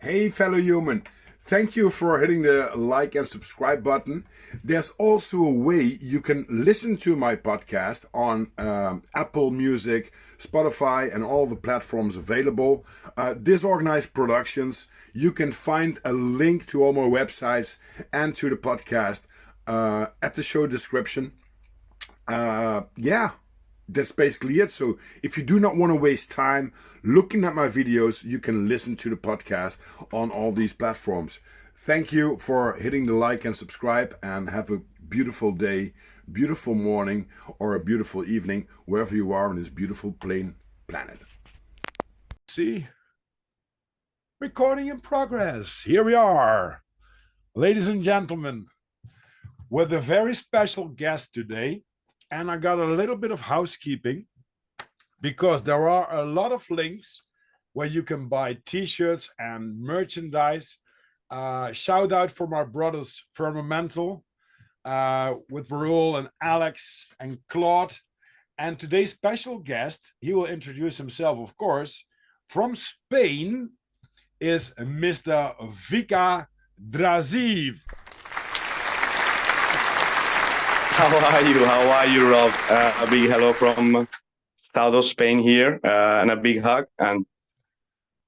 Hey, fellow human. Thank you for hitting the like and subscribe button. There's also a way you can listen to my podcast on Apple Music, Spotify, and all the platforms available. Disorganized Productions. You can find a link to all my websites and to the podcast at the show description. Yeah, that's basically it. So if you do not want to waste time looking at my videos, you can listen to the podcast on all these platforms. Thank you for hitting the like and subscribe, and have a beautiful day, beautiful morning, or a beautiful evening, wherever you are on this beautiful plain planet. See? Recording in progress. Here we are, ladies and gentlemen, with a very special guest today. And I got a little bit of housekeeping, because there are a lot of links where you can buy t-shirts and merchandise. Shout out for my brothers Firmamental, with Raul and Alex and Claude. And today's special guest, he will introduce himself, of course, from Spain, is Mr. Vikka Draziv. How are you, Rob? A big hello from south of Spain here, and a big hug. And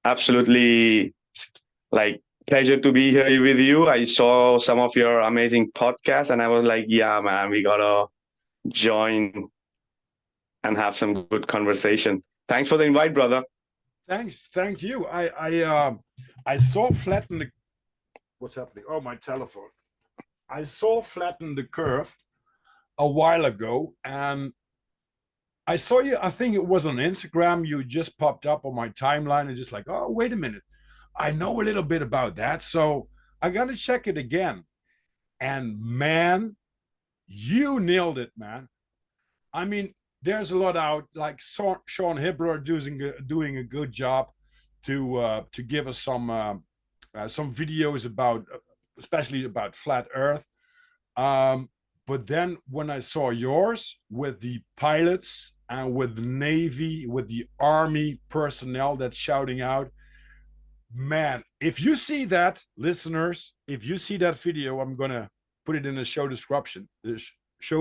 absolutely, like, pleasure to be here with you. I saw some of your amazing podcasts, and I was like, yeah, man, we gotta join and have some good conversation. Thanks for the invite, brother. Thank you. I saw Flatten. What's happening? Oh, my telephone. I saw Flatten the Curve a while ago, and I saw you, I think it was on Instagram, you just popped up on my timeline, and just like, oh, wait a minute, I know a little bit about that, so I gotta check it again. And man, you nailed it, man. I mean, there's a lot out, like Sean Hibbler doing a good job to give us some videos about, especially about flat Earth. But then when I saw yours with the pilots and with the Navy, with the Army personnel that's shouting out, man, if you see that, listeners, if you see that video, I'm going to put it in the show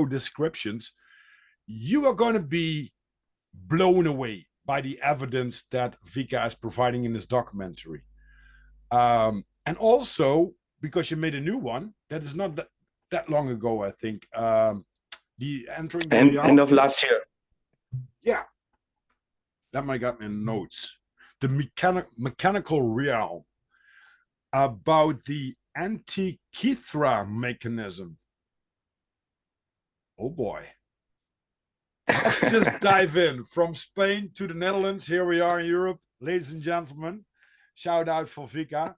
descriptions, you are going to be blown away by the evidence that Vikka is providing in this documentary. And also, because you made a new one that is not that long ago, I think. The entering the End of last year. Yeah, that might got me in notes. The mechanical realm, about the Antikythera mechanism. Oh boy. Let's just dive in from Spain to the Netherlands. Here we are in Europe, ladies and gentlemen. Shout out for Vikka.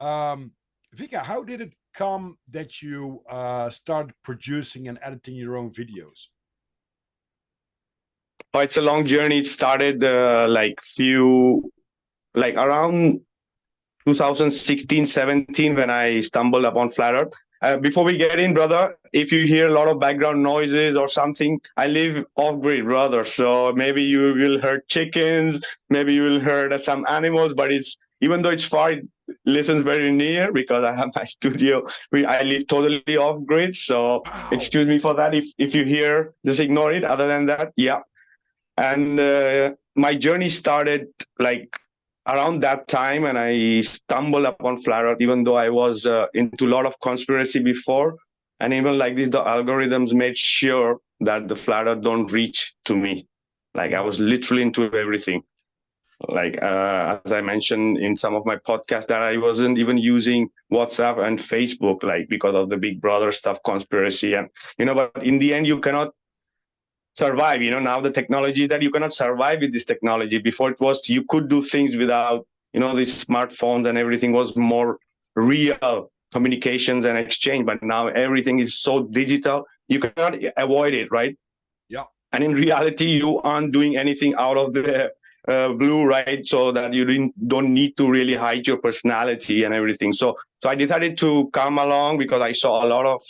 Vikka, how did it come that you started producing and editing your own videos? Oh, it's a long journey. It started around 2016-17 when I stumbled upon Flat Earth. Before we get in, brother, if you hear a lot of background noises or something, I live off-grid, brother. So maybe you will hear chickens, maybe you will hear some animals, but even though it's far, it listens very near because I have my studio. I live totally off-grid. So Wow. Excuse me for that. If you hear, just ignore it. Other than that, yeah. And my journey started like around that time, and I stumbled upon Flat Earth, even though I was into a lot of conspiracy before. And even like this, the algorithms made sure that the Flat Earth don't reach to me. Like I was literally into everything. Like as I mentioned in some of my podcasts, that I wasn't even using WhatsApp and Facebook, like because of the Big Brother stuff, conspiracy, and But in the end, you cannot survive. Now the technology that you cannot survive with this technology. Before it was you could do things without these smartphones, and everything was more real communications and exchange. But now everything is so digital, you cannot avoid it, right? Yeah. And in reality, you aren't doing anything out of the blue, right? So that you don't need to really hide your personality and everything. So I decided to come along because I saw a lot of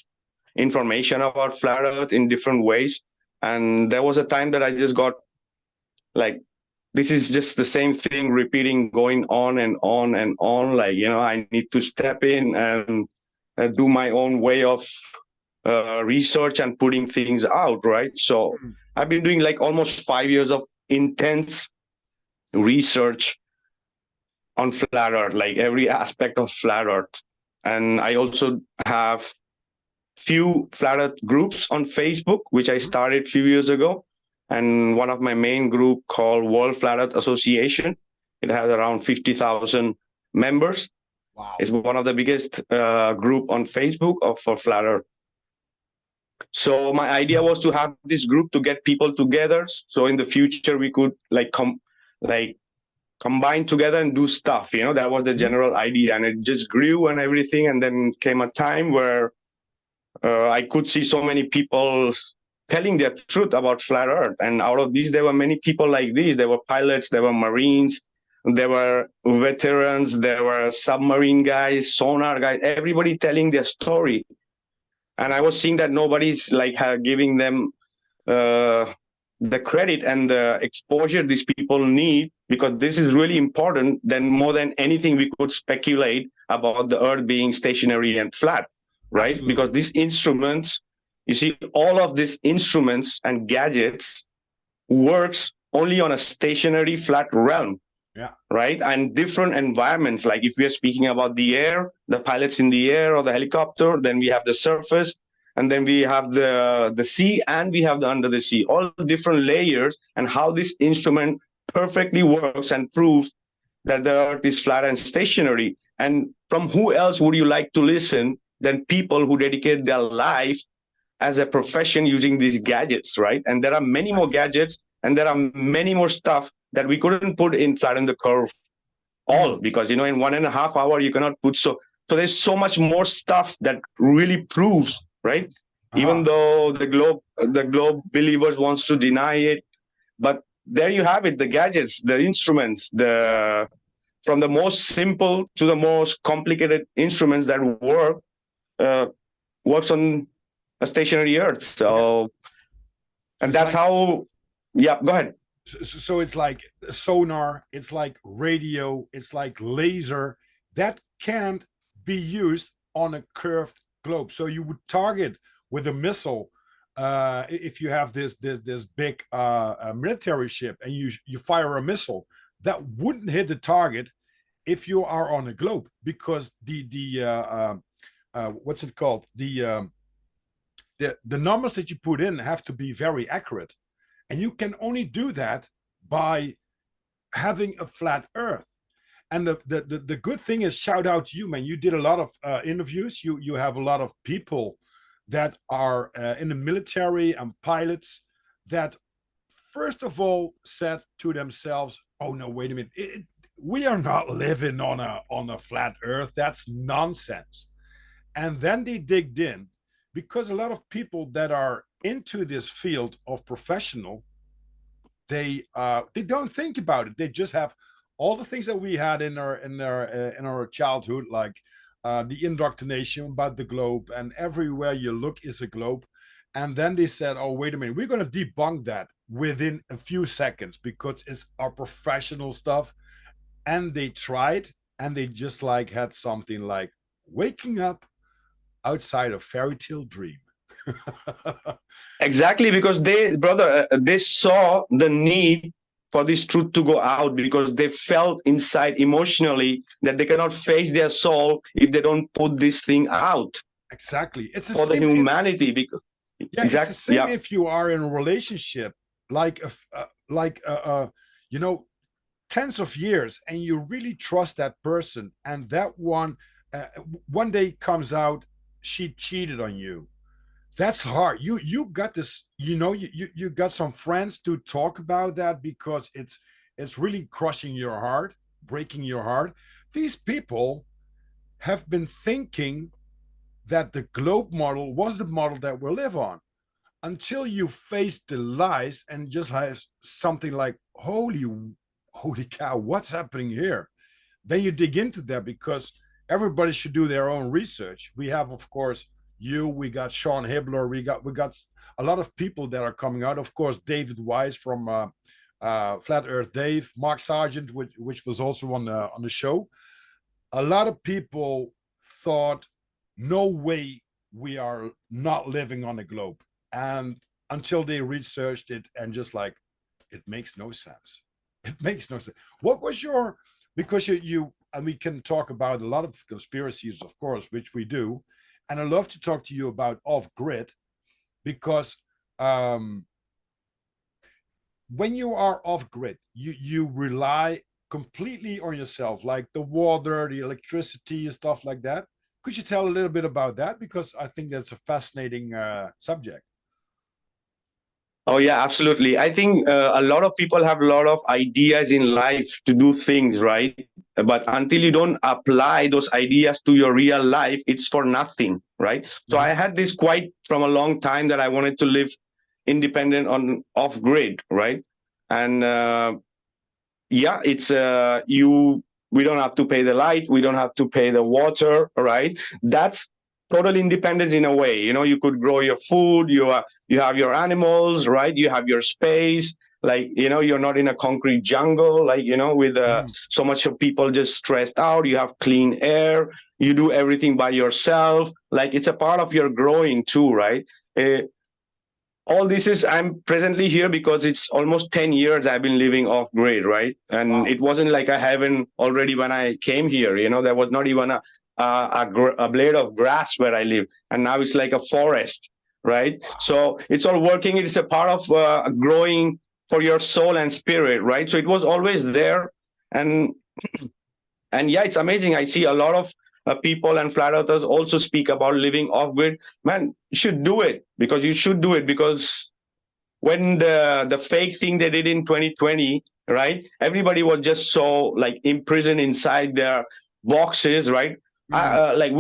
information about Flat Earth in different ways. And there was a time that I just got like this is just the same thing repeating, going on and on and on. Like, I need to step in and do my own way of research and putting things out, right? So I've been doing like almost 5 years of intense research on flat earth, like every aspect of flat earth. And I also have few flat earth groups on Facebook, which I started a few years ago. And one of my main group called World Flat Earth Association, it has around 50,000 members. Wow. It's one of the biggest group on Facebook for flat earth. So my idea was to have this group to get people together. So in the future we could combine together and do stuff. That was the general idea, and it just grew and everything. And then came a time where I could see so many people telling their truth about flat earth. And out of these, there were many people like these. There were pilots, there were Marines, there were veterans, there were submarine guys, sonar guys, everybody telling their story. And I was seeing that nobody's giving them the credit and the exposure these people need, because this is really important than more than anything we could speculate about the earth being stationary and flat, right? Absolutely. Because these instruments, you see, all of these instruments and gadgets works only on a stationary flat realm. Yeah. Right. And different environments. Like if we are speaking about the air, the pilots in the air or the helicopter, then we have the surface, and then we have the sea, and we have the under the sea, all different layers, and how this instrument perfectly works and proves that the earth is flat and stationary. And from who else would you like to listen than people who dedicate their life as a profession using these gadgets, right? And there are many more gadgets, and there are many more stuff that we couldn't put in Flatten the Curve all, because in 1.5 hours you cannot put so there's so much more stuff that really proves, right? Even though the globe believers wants to deny it, but there you have it, the gadgets, the instruments, from the most simple to the most complicated instruments that works on a stationary earth. So and that's how. Yeah, go ahead. So it's like sonar, it's like radio, it's like laser that can't be used on a curved globe. So you would target with a missile, if you have this big military ship, and you fire a missile that wouldn't hit the target if you are on a globe, because the what's it called, the numbers that you put in have to be very accurate. And you can only do that by having a flat earth. And the good thing is, shout out to you, man. You did a lot of interviews. You have a lot of people that are in the military and pilots that, first of all, said to themselves, oh, no, wait a minute. We are not living on a flat earth. That's nonsense. And then they digged in, because a lot of people that are into this field of professional, they don't think about it. They just have all the things that we had in our childhood, like the indoctrination about the globe, and everywhere you look is a globe. And then they said, oh, wait a minute, we're going to debunk that within a few seconds, because it's our professional stuff. And they tried, and they just had something like waking up outside a fairy tale dream. Exactly, because they saw the need for this truth to go out, because they felt inside emotionally that they cannot face their soul if they don't put this thing out. Exactly. It's for the humanity. Because it's the same if you are in a relationship, tens of years, and you really trust that person, and that one day comes out, she cheated on you. That's hard. You got this, you got some friends to talk about that, because it's really crushing your heart, breaking your heart. These people have been thinking that the globe model was the model that we live on, until you face the lies and just have something like, holy cow, what's happening here? Then you dig into that, because everybody should do their own research. We have, of course, we got Sean Hibbler, we got a lot of people that are coming out. Of course, David Wise from Flat Earth Dave, Mark Sargent, which was also on the show. A lot of people thought, no way we are not living on a globe, and until they researched it and just like, it makes no sense. It makes no sense. What was your, because you and we can talk about a lot of conspiracies, of course, which we do, and I love to talk to you about off grid because um, when you are off grid, you rely completely on yourself, like the water, the electricity, and stuff like that. Could you tell a little bit about that? Because I think that's a fascinating subject. Oh yeah, absolutely. I think a lot of people have a lot of ideas in life to do things, right? But until you don't apply those ideas to your real life, it's for nothing, right? So I Mhm. had this quite from a long time that I wanted to live independent on off grid, right? And yeah, it's you we don't have to pay the light, we don't have to pay the water, right? That's total independence in a way. You could grow your food, you have your animals, right? You have your space, like, you're not in a concrete jungle, like, with Mhm. so much of people just stressed out. You have clean air, you do everything by yourself, like it's a part of your growing too, right? Uh, all this is, I'm presently here because it's almost 10 years I've been living off grid, right? And Wow. it wasn't like a heaven already when I came here. There was not even a blade of grass where I live, and now it's like a forest, right? So it's all working. It's a part of growing for your soul and spirit, right? So it was always there. And and yeah, it's amazing. I see a lot of people and flat earthers also speak about living off grid. Man, you should do it, because you should do it, because when the fake thing they did in 2020, right? Everybody was just so like imprisoned inside their boxes, right? Mm. Like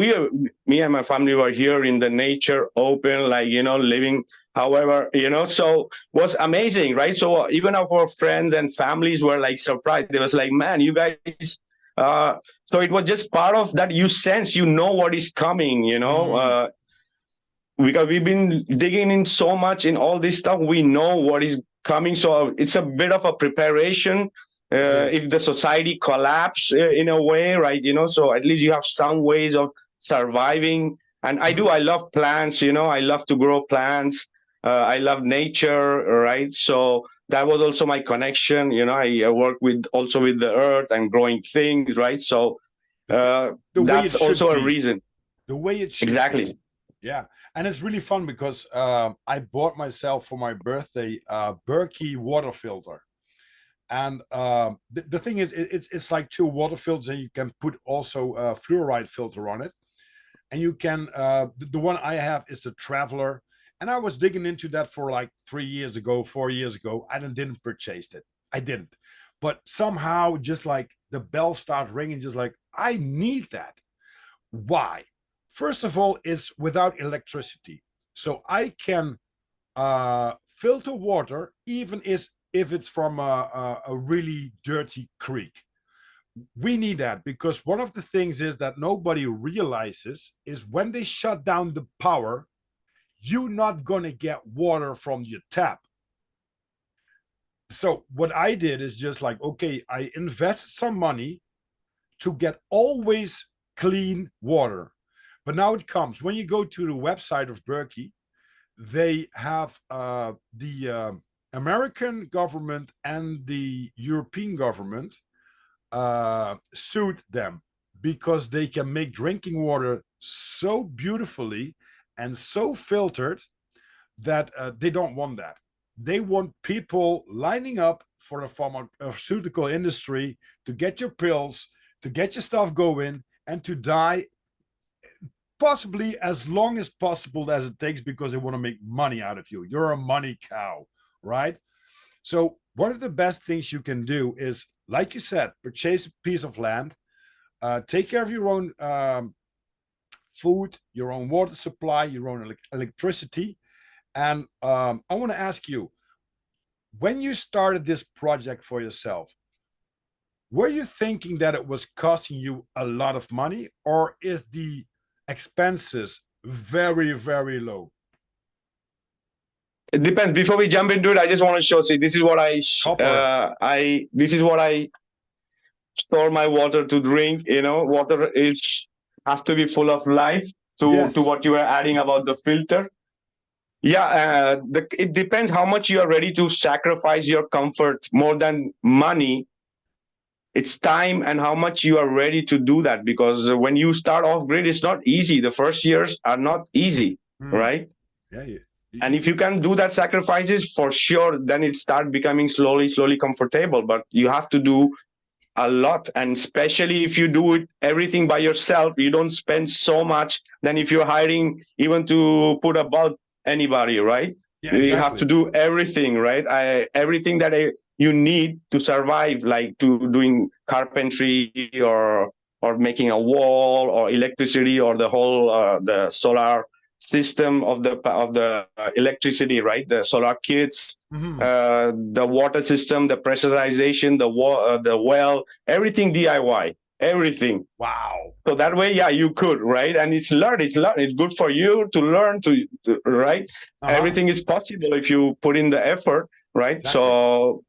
me and my family were here in the nature, open, like, living. However, so was amazing, right? So even our friends and families were like surprised. They was like, man, you guys. So it was just part of that. You sense, what is coming, Mm. because we've been digging in so much in all this stuff. We know what is coming, so it's a bit of a preparation. It is. If the society collapse in a way, right? So at least you have some ways of surviving. And Mhm. I love plants. I love to grow plants. I love nature, right? So that was also my connection. I work with also with the earth and growing things, right? So The, the way it that's should also a be. reason. The way it should be. Exactly. Yeah, and it's really fun because I bought myself for my birthday a Berkey water filter, and the thing is, it's like two water filters, and you can put also a fluoride filter on it, and you can the one I have is the Traveler, and I was digging into that for like 3 years ago, 4 years ago. I didn't purchase it, I didn't, but somehow just like the bell started ringing, just like I need that. Why? First of all, it's without electricity. So I can filter water even if it's from a really dirty creek. We need that because one of the things is that nobody realizes is when they shut down the power, you're not going to get water from your tap. So what I did is just like, okay, I invested some money to get always clean water. But now it comes when you go to the website of Berkey, they have the American government and the European government sued them because they can make drinking water so beautifully and so filtered that they don't want that. They want people lining up for the pharmaceutical industry to get your pills, to get your stuff going, and to die possibly as long as possible as it takes because they want to make money out of you. You're a money cow, right? So, one of the best things you can do is, like you said, purchase a piece of land, take care of your own food, your own water supply, your own electricity. And I want to ask you, when you started this project for yourself, were you thinking that it was costing you a lot of money, or is the expenses very, very low? It depends. Before we jump into it, I just want to show. See, this is what Copper. this is what I store my water to drink. Water is has to be full of life. To Yes. what you were adding about the filter. Yeah, it depends how much you are ready to sacrifice your comfort more than money. It's time and how much you are ready to do that, because when you start off grid, it's not easy. The first years are not easy, Hmm. right? Yeah. And if you can do that sacrifices, for sure, then it start becoming slowly comfortable. But you have to do a lot, and especially if you do it everything by yourself, you don't spend so much than if you're hiring even to put about anybody, right? Yeah, You have to exactly. do everything, right? Everything that you need to survive, like to doing carpentry or making a wall or electricity or the whole the solar system of the electricity, right? The solar kits, Hmm. the water system, the pressurization, the well, everything DIY, everything. Wow. So that way, yeah, you could, right? And it's learn. It's good for you to learn right? Uh-huh. Everything is possible if you put in the effort, right? Exactly. So,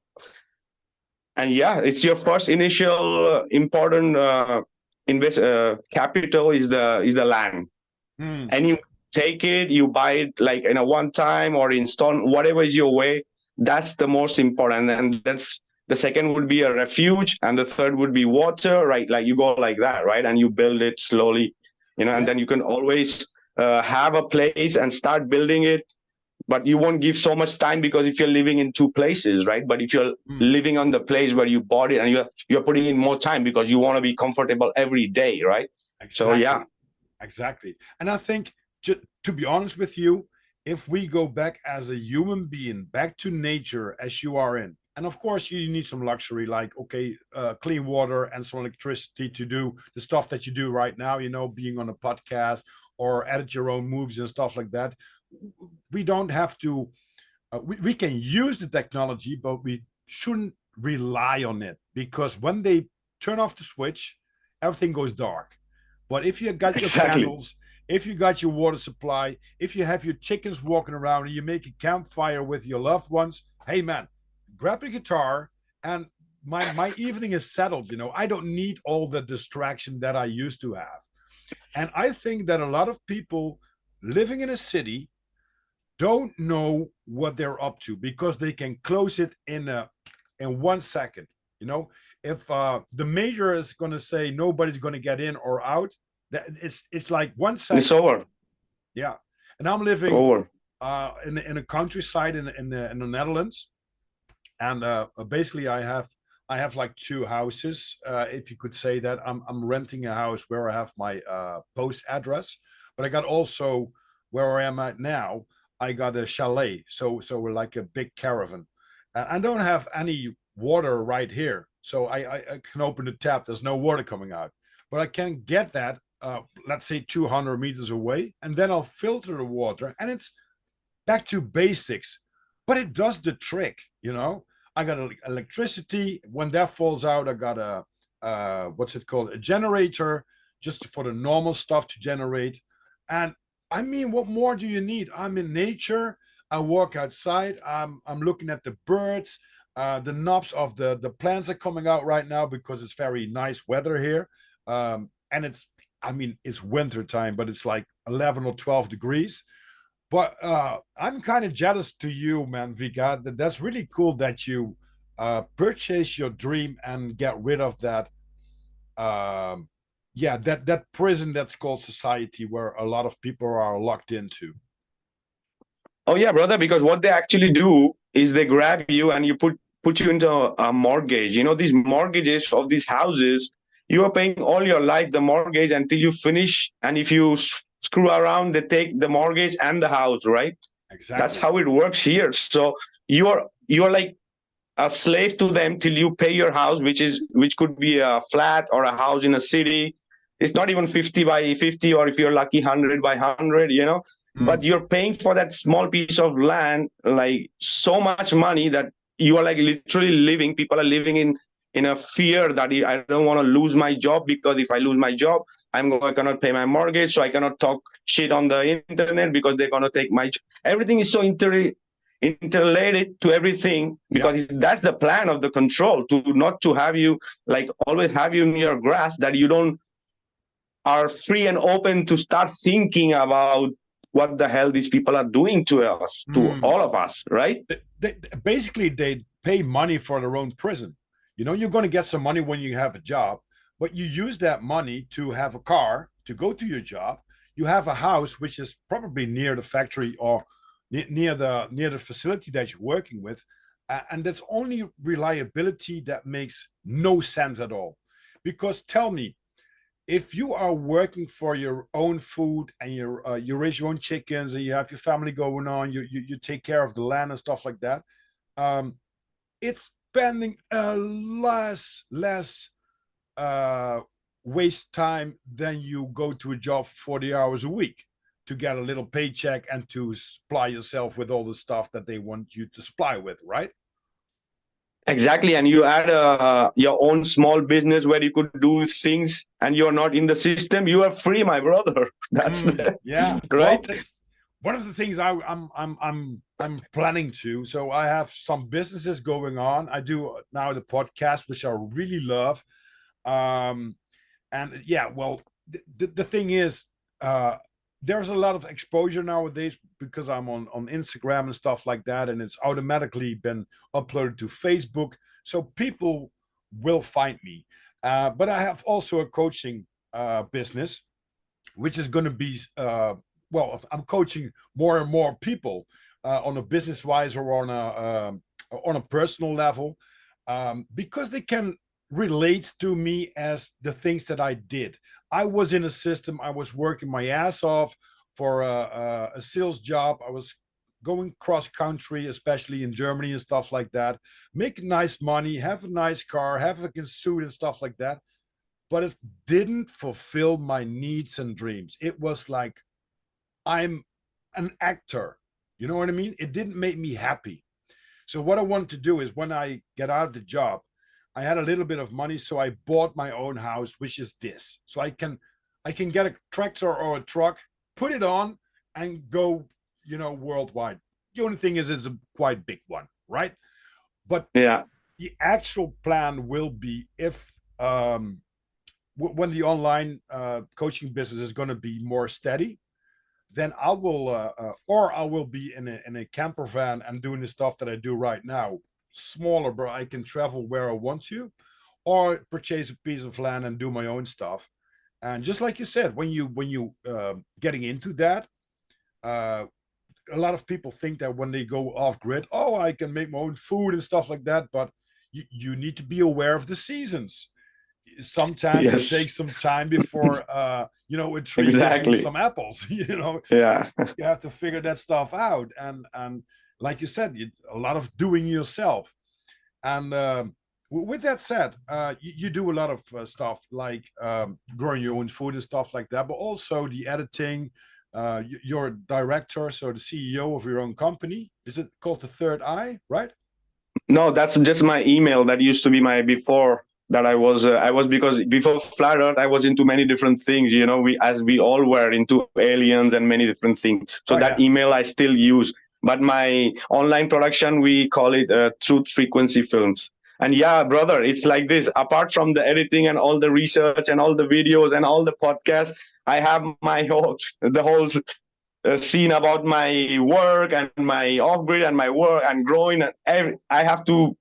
and yeah, it's your first initial important invest capital is the land, Hmm. and you take it, you buy it like in a one time or install, whatever is your way. That's the most important, and that's the second would be a refuge, and the third would be water, right? Like you go like that, right? And you build it slowly, and Yeah. then you can always have a place and start building it. But you won't give so much time, because if you're living in two places, right? But if you're Hmm. living on the place where you bought it, and you're putting in more time because you want to be comfortable every day, right? So yeah. Exactly. Exactly. And I think, to be honest with you, if we go back as a human being, back to nature as you are in, and of course you need some luxury, like, okay, clean water and some electricity to do the stuff that you do right now, being on a podcast or edit your own movies and stuff like that. We don't have to, we can use the technology, but we shouldn't rely on it, because when they turn off the switch, everything goes dark. But if you got your Exactly. candles, if you got your water supply, if you have your chickens walking around and you make a campfire with your loved ones, hey man, grab a guitar and my evening is settled. I don't need all the distraction that I used to have. And I think that a lot of people living in a city don't know what they're up to, because they can close it in 1 second. If the mayor is going to say nobody's going to get in or out, that it's like one It's second. over. Yeah. And I'm living Over. in a countryside in the Netherlands, and basically I have like two houses, if you could say that. I'm renting a house where I have my post address, but I got also, where I am at now, I got a chalet, so we're like a big caravan, and I don't have any water right here, so I can open the tap. There's no water coming out, but I can get that, let's say 200 meters away, and then I'll filter the water, and it's back to basics, but it does the trick. I got electricity. When that falls out, I got a what's it called, a generator, just for the normal stuff to generate. And I mean, what more do you need? I'm in nature. I walk outside. I'm looking at the birds. The knobs of the plants are coming out right now because it's very nice weather here. And it's winter time, but it's like 11 or 12 degrees. But I'm kind of jealous to you, man, Vika. That's really cool that you purchase your dream and get rid of that. Yeah, that prison that's called society, where a lot of people are locked into. Oh yeah, brother. Because what they actually do is they grab you and you put you into a mortgage. These mortgages of these houses, you are paying all your life the mortgage until you finish. And if you screw around, they take the mortgage and the house, right? That's Exactly. how it works here. So you're like a slave to them till you pay your house, which could be a flat or a house in a city. It's not even 50 by 50, or if you're lucky, 100 by 100. But Mm. you're paying for that small piece of land like so much money that you are like literally living. People are living in a fear that I don't want to lose my job, because if I lose my job, I cannot pay my mortgage, so I cannot talk shit on the internet because they're gonna take my. Everything is so interrelate it to everything, because that's the plan of the control, to not to have you like always have you in your grasp, that you don't are free and open to start thinking about what the hell these people are doing to us, to all of us, right? Basically, they pay money for their own prison. You know, you're going to get some money when you have a job, but you use that money to have a car to go to your job. You have a house which is probably near the factory or near the facility that you're working with, and that's only reliability that makes no sense at all. Because tell me, if you are working for your own food and you raise your own chickens and you have your family going on, you take care of the land and stuff like that, it's spending a less waste time than you go to a job 40 hours a week to get a little paycheck and to supply yourself with all the stuff that they want you to supply with, right? Exactly. And you add your own small business where you could do things and you're not in the system, you are free, my brother. That's yeah, right. Well, one of the things I'm planning to. So I have some businesses going on. I do now the podcast, which I really love. And yeah, well, the thing is, there's a lot of exposure nowadays because I'm on Instagram and stuff like that, and it's automatically been uploaded to Facebook, so people will find me. But I have also a coaching business, which is going to be well, I'm coaching more and more people on a business wise or on a personal level, because they can relate to me as the things that I did. I was in a system. I was working my ass off for a sales job. I was going cross country, especially in Germany and stuff like that, make nice money, have a nice car, have a good suit and stuff like that. But it didn't fulfill my needs and dreams. It was like, I'm an actor. You know what I mean? It didn't make me happy. So what I wanted to do is when I get out of the job, I had a little bit of money, so I bought my own house, which is this. So I can get a tractor or a truck, put it on, and go, worldwide. The only thing is, it's a quite big one, right? But yeah, the actual plan will be if when the online coaching business is going to be more steady, then I will be in a camper van and doing the stuff that I do right now, smaller, but I can travel where I want to, or purchase a piece of land and do my own stuff. And just like you said, when you getting into that, a lot of people think that when they go off grid, oh, I can make my own food and stuff like that. But you need to be aware of the seasons. Sometimes it takes some time before a tree gives you some apples. Yeah. You have to figure that stuff out, and like you said, a lot of doing yourself. And with that said, you do a lot of stuff like growing your own food and stuff like that, but also the editing. You're a director, so the CEO of your own company. Is it called the Third Eye, right? No, that's just my email. That used to be my before. That I was because before Flat Earth I was into many different things. We all were into aliens and many different things. So email I still use. But my online production, we call it Truth Frequency Films. And yeah, brother, it's like this. Apart from the editing and all the research and all the videos and all the podcasts, I have the whole scene about my work and my off-grid and my work and growing. And I have to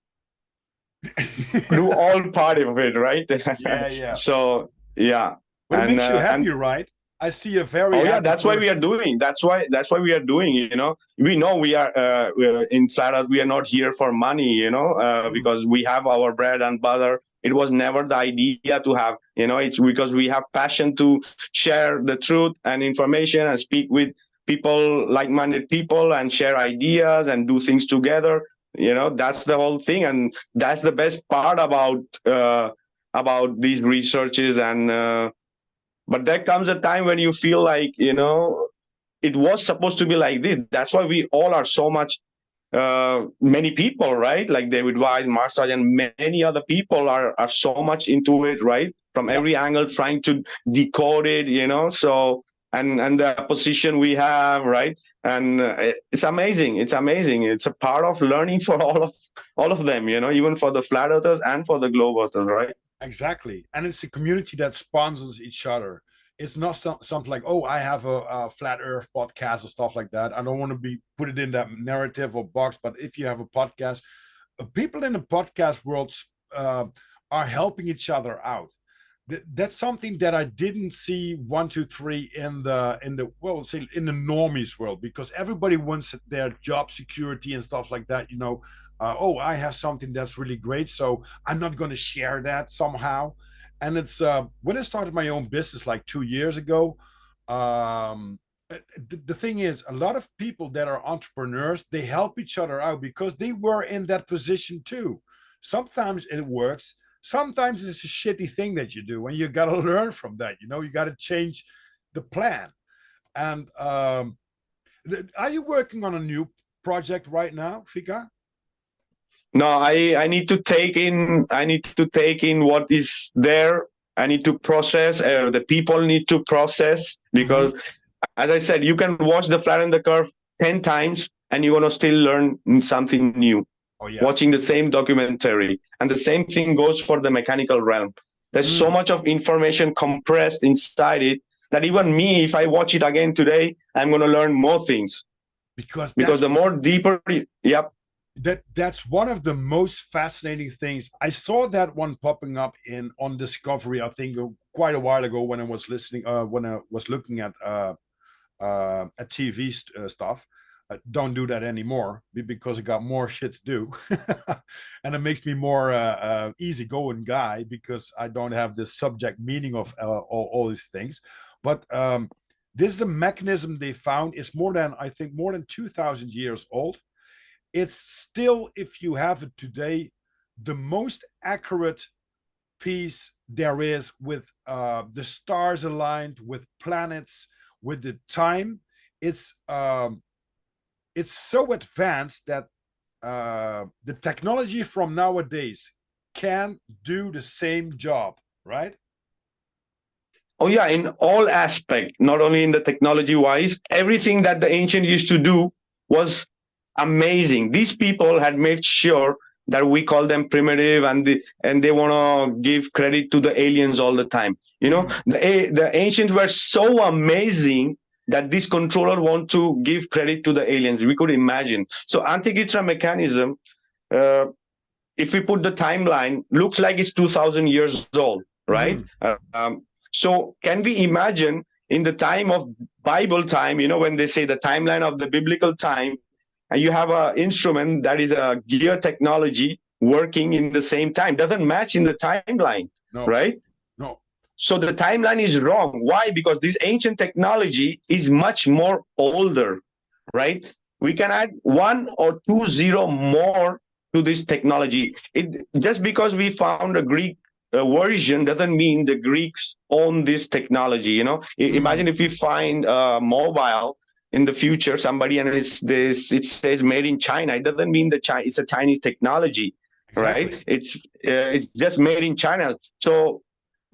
do all part of it, right? Yeah. So yeah. But it makes you happy, right? I see a very yeah, that's why we are doing. That's why we are doing. We know we are in Flat Earth. We are not here for money. Because we have our bread and butter. It was never the idea to have. It's because we have passion to share the truth and information and speak with people, like-minded people, and share ideas and do things together. That's the whole thing, and that's the best part about these researches. And but there comes a time when you feel like it was supposed to be like this. That's why we all are so much many people, right? Like David Wise, Mark Sargent, and many other people are so much into it, right? From every angle, trying to decode it. So and the position we have, right? And it's amazing. It's amazing. It's a part of learning for all of them, even for the flat earthers and for the globe earthers, right? Exactly. And it's a community that sponsors each other. It's not something like, oh, I have a flat earth podcast or stuff like that. I don't want to be put it in that narrative or box, but if you have a podcast, people in the podcast world uh, are helping each other out. That's something that I didn't see 1, 2, 3 in the well, say in the normies world, because everybody wants their job security and stuff like that. Oh, I have something that's really great, so I'm not going to share that somehow. And it's when I started my own business like 2 years ago. Um, the thing is, a lot of people that are entrepreneurs, they help each other out because they were in that position too. Sometimes it works, sometimes it's a shitty thing that you do, and you got to learn from that. You got to change the plan. And are you working on a new project right now, Fika? No, I need to take in what is there. I need to process. The people need to process, Mm-hmm. because, as I said, you can watch the Flatten the Curve 10 times and you're gonna still learn something new. Oh yeah. Watching the same documentary, and the same thing goes for the mechanical realm. There's so Mm. much of information compressed inside it that even me, if I watch it again today, I'm gonna learn more things, Because because the more deeper, yep. that's one of the most fascinating things. I saw that one popping up in on Discovery, I think, quite a while ago when I was listening, when I was looking at TV stuff. Don't do that anymore because I got more shit to do, and it makes me more easygoing guy because I don't have the subject meaning of all these things. But this is a mechanism they found. It's I think, more than 2,000 years old. It's still, if you have it today, the most accurate piece there is, with the stars aligned, with planets, with the time. It's it's so advanced that the technology from nowadays can do the same job, right? Oh yeah, in all aspect, not only in the technology wise, everything that the ancient used to do was amazing. These people had made sure that we call them primitive, and they want to give credit to the aliens all the time. Mm. The ancients were so amazing that this controller want to give credit to the aliens. We could imagine. So Antikythera mechanism, uh, if we put the timeline, looks like it's 2000 years old, right? Mm-hmm. So can we imagine in the time of Bible time, when they say the timeline of the biblical time, and you have an instrument that is a gear technology working in the same time, doesn't match in the timeline, No, right? no. So the timeline is wrong. Why? Because this ancient technology is much more older, right? We can add 1 or 2 zero more to this technology. It just because we found a Greek version doesn't mean the Greeks own this technology. Imagine Mm. if we find a mobile in the future, somebody, and it says made in China. It doesn't mean it's a Chinese technology, Exactly. right? It's just made in China. So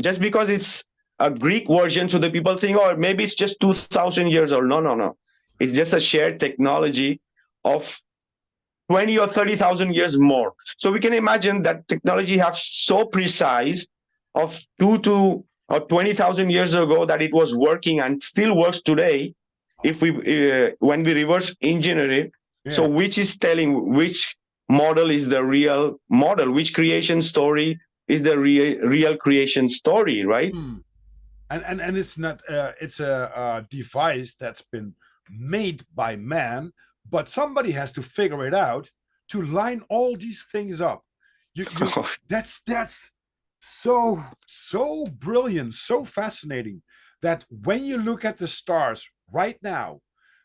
just because it's a Greek version, so the people think, oh, maybe it's just 2,000 years old. No, no, no. It's just a shared technology of 20 or 30,000 years more. So we can imagine that technology have so precise of 20,000 years ago that it was working and still works today. If we when we reverse engineer it, so Yeah. which is telling which model is the real model, which creation story is the real creation story, right? Mm. And it's not it's a device that's been made by man, but somebody has to figure it out to line all these things up. You That's so brilliant, so fascinating, that when you look at the stars right now,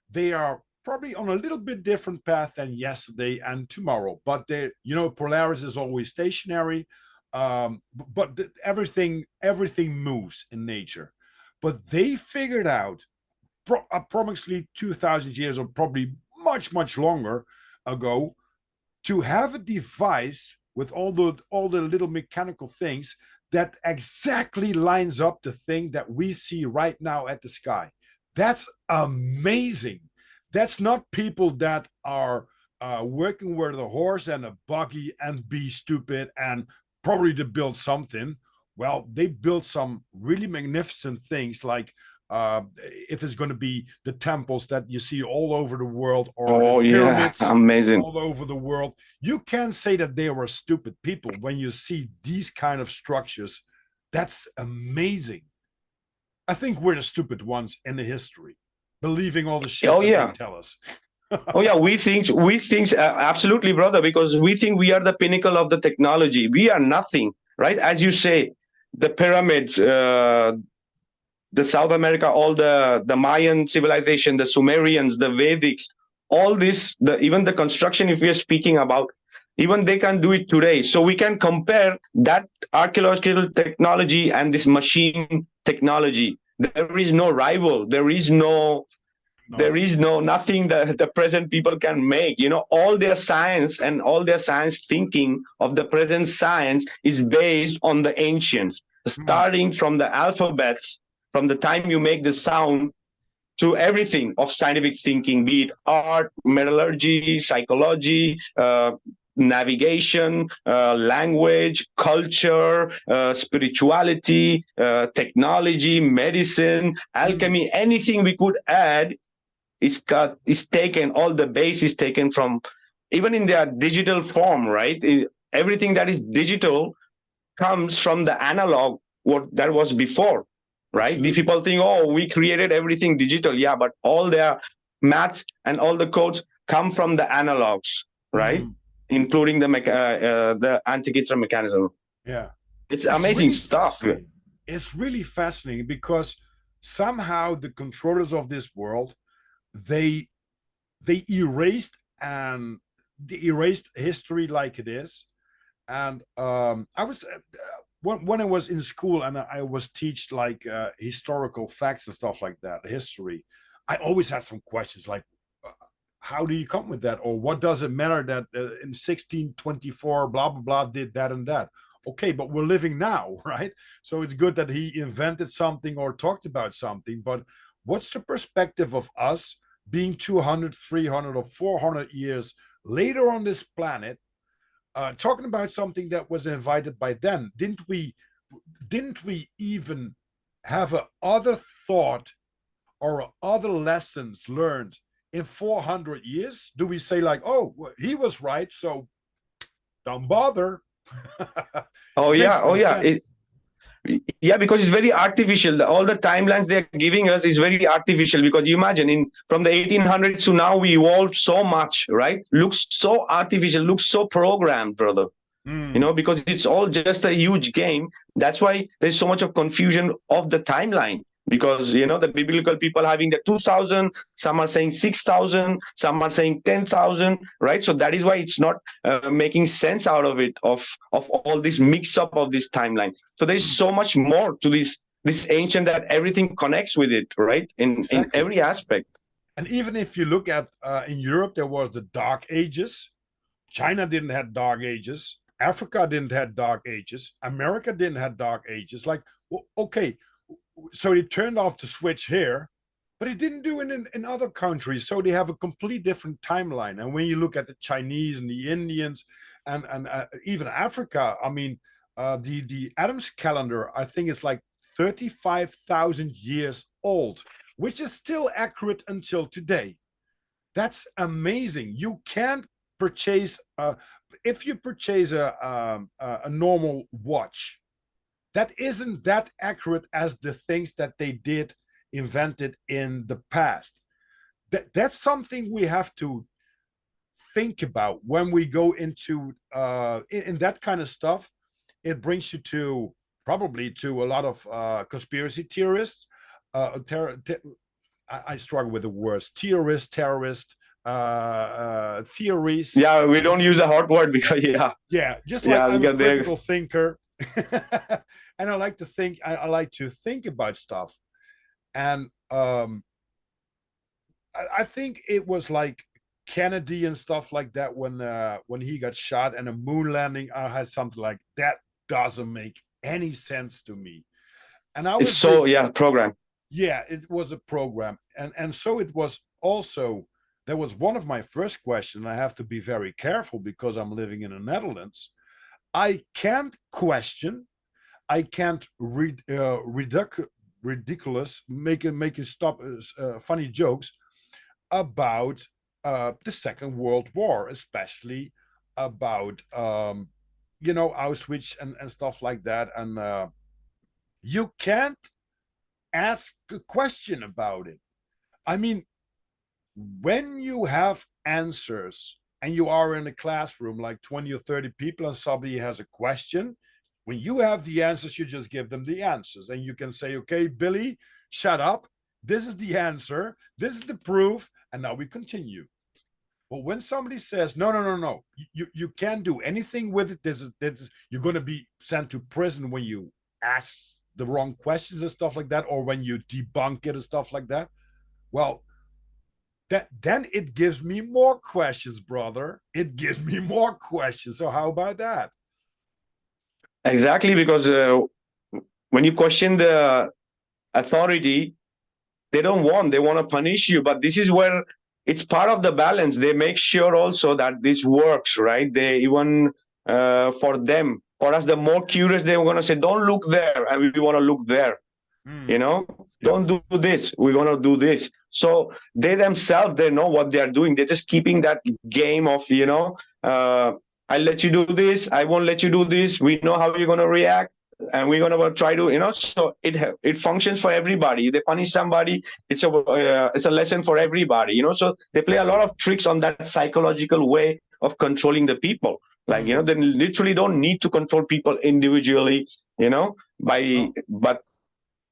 they are probably on a little bit different path than yesterday and tomorrow, but they, Polaris is always stationary. But everything moves in nature. But they figured out, approximately 2,000 years, or probably much longer ago, to have a device with all the little mechanical things that exactly lines up the thing that we see right now at the sky. That's amazing. That's not people that are working with a horse and a buggy and be stupid and probably to build something. Well, they built some really magnificent things, like if it's going to be the temples that you see all over the world, or the Oh yeah, pyramids amazing. all over the world. You can't say that they were stupid people when you see these kind of structures. That's amazing. I think we're the stupid ones in the history, believing all the shit Oh that they yeah. tell us. Oh yeah, we think absolutely, brother, because we think we are the pinnacle of the technology. We are nothing, right? As you say, the pyramids, the South America, all the Mayan civilization, the Sumerians, the Vedics, all this, the even the construction, if we are speaking about, even they can do it today. So we can compare that archaeological technology and this machine technology. There is no rival. There No. is no nothing that the present people can make. All their science and all their science thinking of the present science is based on the ancients, Hmm. starting from the alphabets, from the time you make the sound, to everything of scientific thinking, be it art, metallurgy, psychology, navigation, language, culture, spirituality, technology, medicine, Hmm. alchemy, anything we could add is taken. All the base is taken from, even in their digital form, right? Everything that is digital comes from the analog, what that was before, right? These Absolutely. people think, oh, we created everything digital. Yeah, but all their maths and all the codes come from the analogs, right? Hmm. Including the Antikythera mechanism. Yeah. It's It's amazing really stuff. fascinating. It's really fascinating because somehow the controllers of this world, they they erased and they erased history like it is. And I was when I was in school and I was teach like historical facts and stuff like that, history. I always had some questions like, uh, how do you come with that, or what does it matter that in 1624 blah blah blah did that and that? Okay, but we're living now, right? So it's good that he invented something or talked about something, but what's the perspective of us being 200, 300, or 400 years later on this planet, talking about something that was invited by then? Didn't we even have a other thought or a other lessons learned in 400 years? Do we say like, oh, well, he was right, so don't bother? Oh It yeah, makes oh no yeah. sense. Yeah, because it's very artificial. All the timelines they're giving us is very artificial, because you imagine, in from the 1800s to now we evolved so much, right? Looks so artificial, looks so programmed, brother. Mm, Because it's all just a huge game. That's why there's so much of confusion of the timeline, because the biblical people having the 2000, some are saying 6000, some are saying 10,000, right? So that is why it's not making sense out of it, of all this mix up of this timeline. So there's mm, so much more to this ancient, that everything connects with it, right? In exactly. every aspect. And even if you look at in Europe, there was the Dark Ages. China didn't have Dark Ages. Africa didn't have Dark Ages. America didn't have Dark Ages. Like, well, okay, so they turned off the switch here, but it didn't do it in other countries. So they have a complete different timeline. And when you look at the Chinese and the Indians and even Africa, I mean, the Adams calendar, I think it's like 35,000 years old, which is still accurate until today. That's amazing. You can't purchase if you purchase a normal watch that isn't that accurate as the things that they did invented in the past. That's something we have to think about when we go into in that kind of stuff. It brings you to probably to a lot of conspiracy theorists. I struggle with the words terrorist theories. Yeah, we don't use a hot word because yeah, Yeah, just like yeah, I'm a because they. critical thinker, and I like to think. I like to think about stuff, and I think it was like Kennedy and stuff like that when he got shot and a moon landing. I had something like that doesn't make any sense to me, and I It's was so, reading. yeah, program. Yeah, it was a program, and so it was also. That was one of my first questions. I have to be very careful because I'm living in the Netherlands. I can't question. I can't read ridiculous, making stop funny jokes about the Second World War, especially about Auschwitz and stuff like that. And you can't ask a question about it. I mean, when you have answers and you are in a classroom like 20 or 30 people and somebody has a question, when you have the answers, you just give them the answers. And you can say, okay, Billy, shut up. This is the answer. This is the proof. And now we continue. But when somebody says, no, no, no, no, you can't do anything with it, you're going to be sent to prison when you ask the wrong questions and stuff like that, or when you debunk it and stuff like that. Well, then it gives me more questions, brother. It gives me more questions. So how about that? Exactly, because when you question the authority, they want to punish you. But this is where it's part of the balance. They make sure also that this works, right? They even for us, the more curious, they were going to say, don't look there, and we want to look there. You know, Yeah. don't do this, we're going to do this. So they themselves, they know what they are doing. They're just keeping that game of, I'll let you do this, I won't let you do this, we know how you're going to react, and we're going to try to, so it functions for everybody. If they punish somebody, it's a lesson for everybody, so they play a lot of tricks on that psychological way of controlling the people. Like, they literally don't need to control people individually, but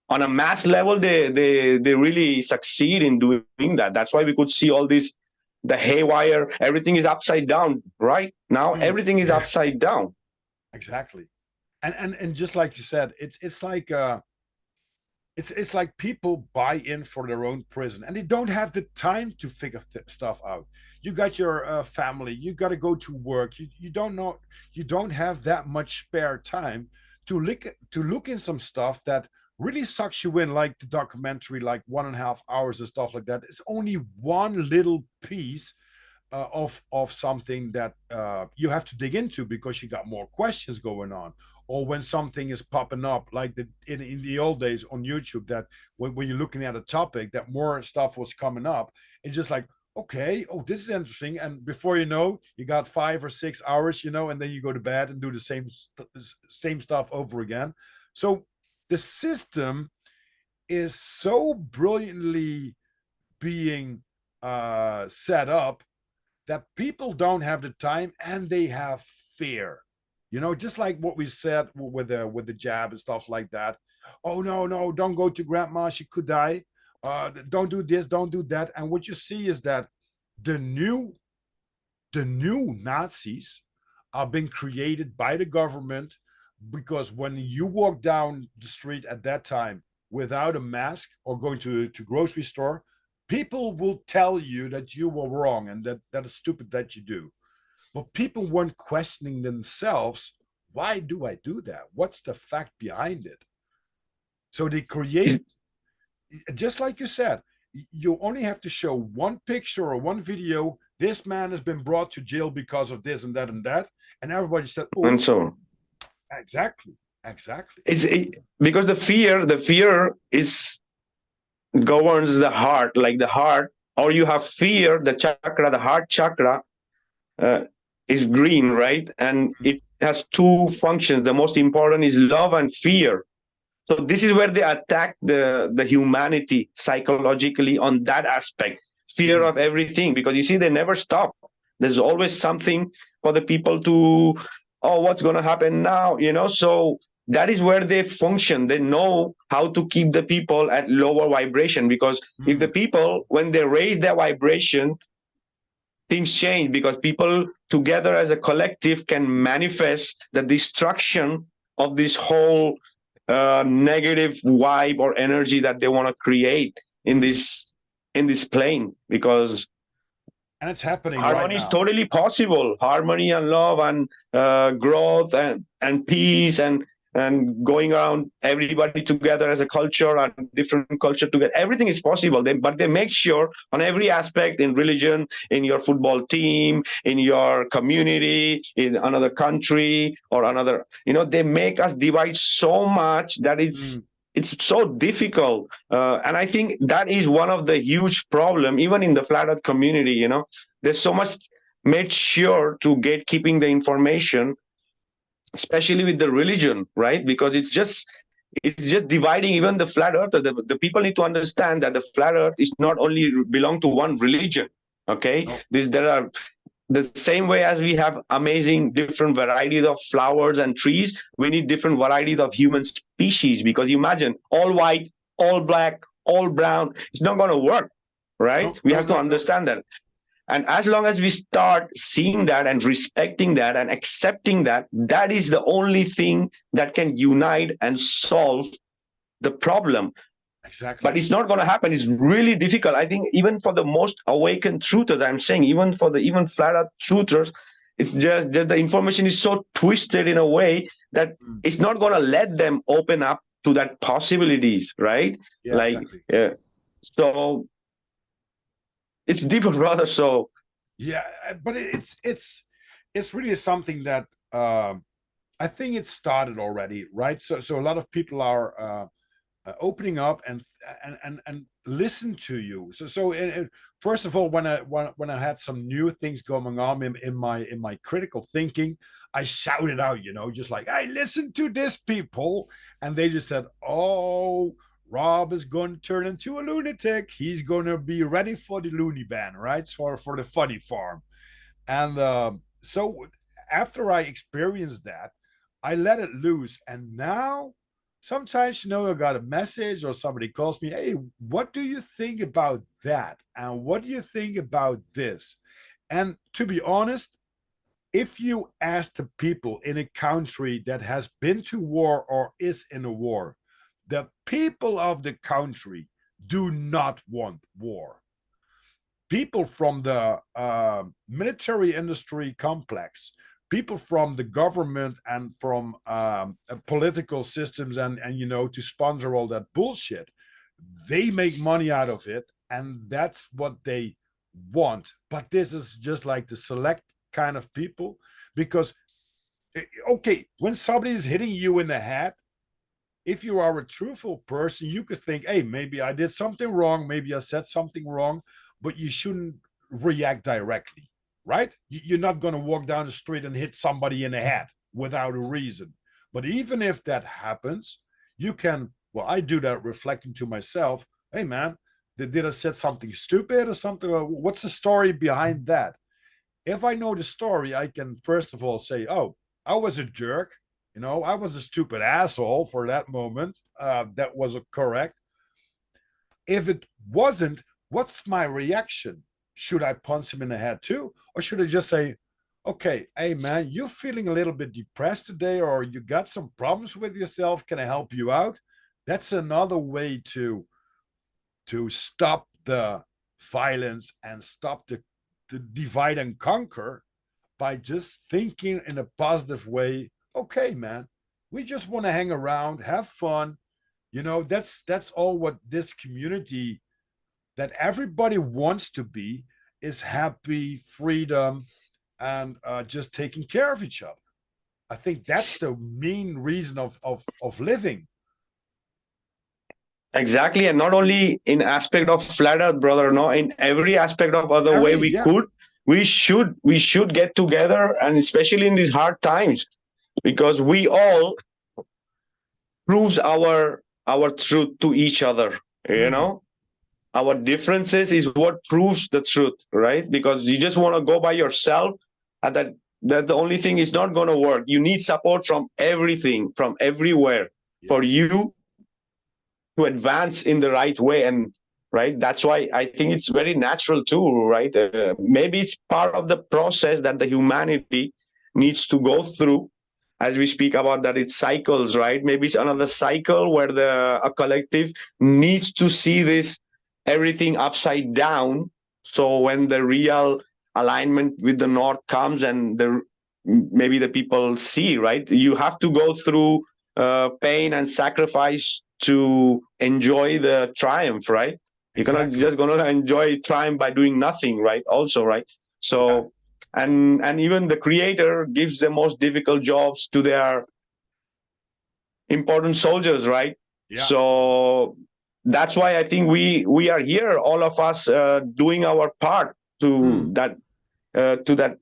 on a mass level, they really succeed in doing that. That's why we could see all this, the haywire, everything is upside down right now. Everything is upside down. Exactly. And just like you said, it's like it's like people buy in for their own prison and they don't have the time to figure stuff out. You got your family, you got to go to work, you don't have that much spare time to look in some stuff that really sucks you in, like the documentary, like 1.5 hours and stuff like that. It's only one little piece of something that you have to dig into because you got more questions going on. Or when something is popping up, like in the old days on YouTube, that when you're looking at a topic, that more stuff was coming up. It's just like, okay, oh, this is interesting. And before you know, you got 5 or 6 hours, and then you go to bed and do the same stuff over again. So the system is so brilliantly being set up that people don't have the time and they have fear. Just like what we said with the jab and stuff like that. Oh, no, no, don't go to grandma, she could die. Don't do this, don't do that. And what you see is that the new Nazis are being created by the government, because when you walk down the street at that time without a mask or going to grocery store, people will tell you that you were wrong and that is stupid that you do. But people weren't questioning themselves. Why do I do that? What's the fact behind it? So they create, just like you said, you only have to show one picture or one video. This man has been brought to jail because of this and that and that. And everybody said, oh, and so exactly. Because the fear is governs the heart, like the heart, or you have fear, the chakra, the heart chakra is green, right? And it has two functions. The most important is love and fear. So this is where they attack the humanity psychologically on that aspect, fear of everything, because you see, they never stop. There's always something for the people to, oh, what's going to happen now? So that is where they function. They know how to keep the people at lower vibration, because if the people, when they raise their vibration, things change, because people together as a collective can manifest the destruction of this whole negative vibe or energy that they want to create in this plane. Because and it's happening harmony right is now. totally possible. Harmony and love and growth and peace and and going around everybody together as a culture and different culture together. Everything is possible. But they make sure on every aspect, in religion, in your football team, in your community, in another country or another, they make us divide so much that it's so difficult. And I think that is one of the huge problem, even in the flat earth community. There's so much made sure to keeping the information, especially with the religion, right? Because it's just dividing even the flat earth. The people need to understand that the flat earth is not only belong to one religion. Okay, there are the same way as we have amazing different varieties of flowers and trees, we need different varieties of human species, because imagine all white, all black, all brown, it's not going to work, right? We have to understand that. And as long as we start seeing that and respecting that and accepting that, that is the only thing that can unite and solve the problem. Exactly. But it's not going to happen. It's really difficult. I think even for the most awakened truthers, I'm saying, even for the flat earth truthers, it's just that the information is so twisted in a way that it's not going to let them open up to that possibilities, right? Yeah, exactly. So it's deeper, brother. So yeah, but it's really something that I think it started already, right? So a lot of people are opening up and listen to you. So first of all, when I had some new things going on in my critical thinking, I shouted out, just like, "Hey, listen to this, people," and they just said, "Oh, Rob is going to turn into a lunatic. He's going to be ready for the loony bin, right? For the funny farm." And so after I experienced that, I let it loose. And now sometimes, I got a message or somebody calls me, "Hey, what do you think about that? And what do you think about this?" And to be honest, if you ask the people in a country that has been to war or is in a war, the people of the country do not want war. People from the military industry complex, people from the government and from political systems and to sponsor all that bullshit, they make money out of it, and that's what they want. But this is just like the select kind of people, because okay, when somebody is hitting you in the head, if you are a truthful person, you could think, "Hey, maybe I did something wrong, maybe I said something wrong," but you shouldn't react directly, right? You're not going to walk down the street and hit somebody in the head without a reason. But even if that happens, you can, well, I do that reflecting to myself, "Hey, man, did I said something stupid or something? What's the story behind that?" If I know the story, I can first of all say, "Oh, I was a jerk. I was a stupid asshole for that moment. That was correct." If it wasn't, what's my reaction? Should I punch him in the head too? Or should I just say, "Okay, hey man, you're feeling a little bit depressed today, or you got some problems with yourself. Can I help you out?" That's another way to stop the violence and stop the divide and conquer, by just thinking in a positive way. "Okay, man, we just want to hang around, have fun." That's all what this community, that everybody wants to be, is happy, freedom, and just taking care of each other. I think that's the main reason of living. exactly, and not only in aspect of flat earth, brother, no, in every aspect of other way we Yeah. could, we should get together, and especially in these hard times, because we all proves our truth to each other. Our differences is what proves the truth, right? Because you just want to go by yourself, and that the only thing is not going to work. You need support from everything, from everywhere, for you to advance in the right way. And right, that's why I think it's very natural too, right? Maybe it's part of the process that the humanity needs to go through, as we speak about that it's cycles, right? Maybe it's another cycle where a collective needs to see this everything upside down. So when the real alignment with the north comes, and maybe the people see, right, you have to go through pain and sacrifice to enjoy the triumph, right? You cannot just gonna enjoy triumph by doing nothing, right? Also, right? So, and even the creator gives the most difficult jobs to their important soldiers, right? Yeah. So that's why I think we are here, all of us, doing our part to that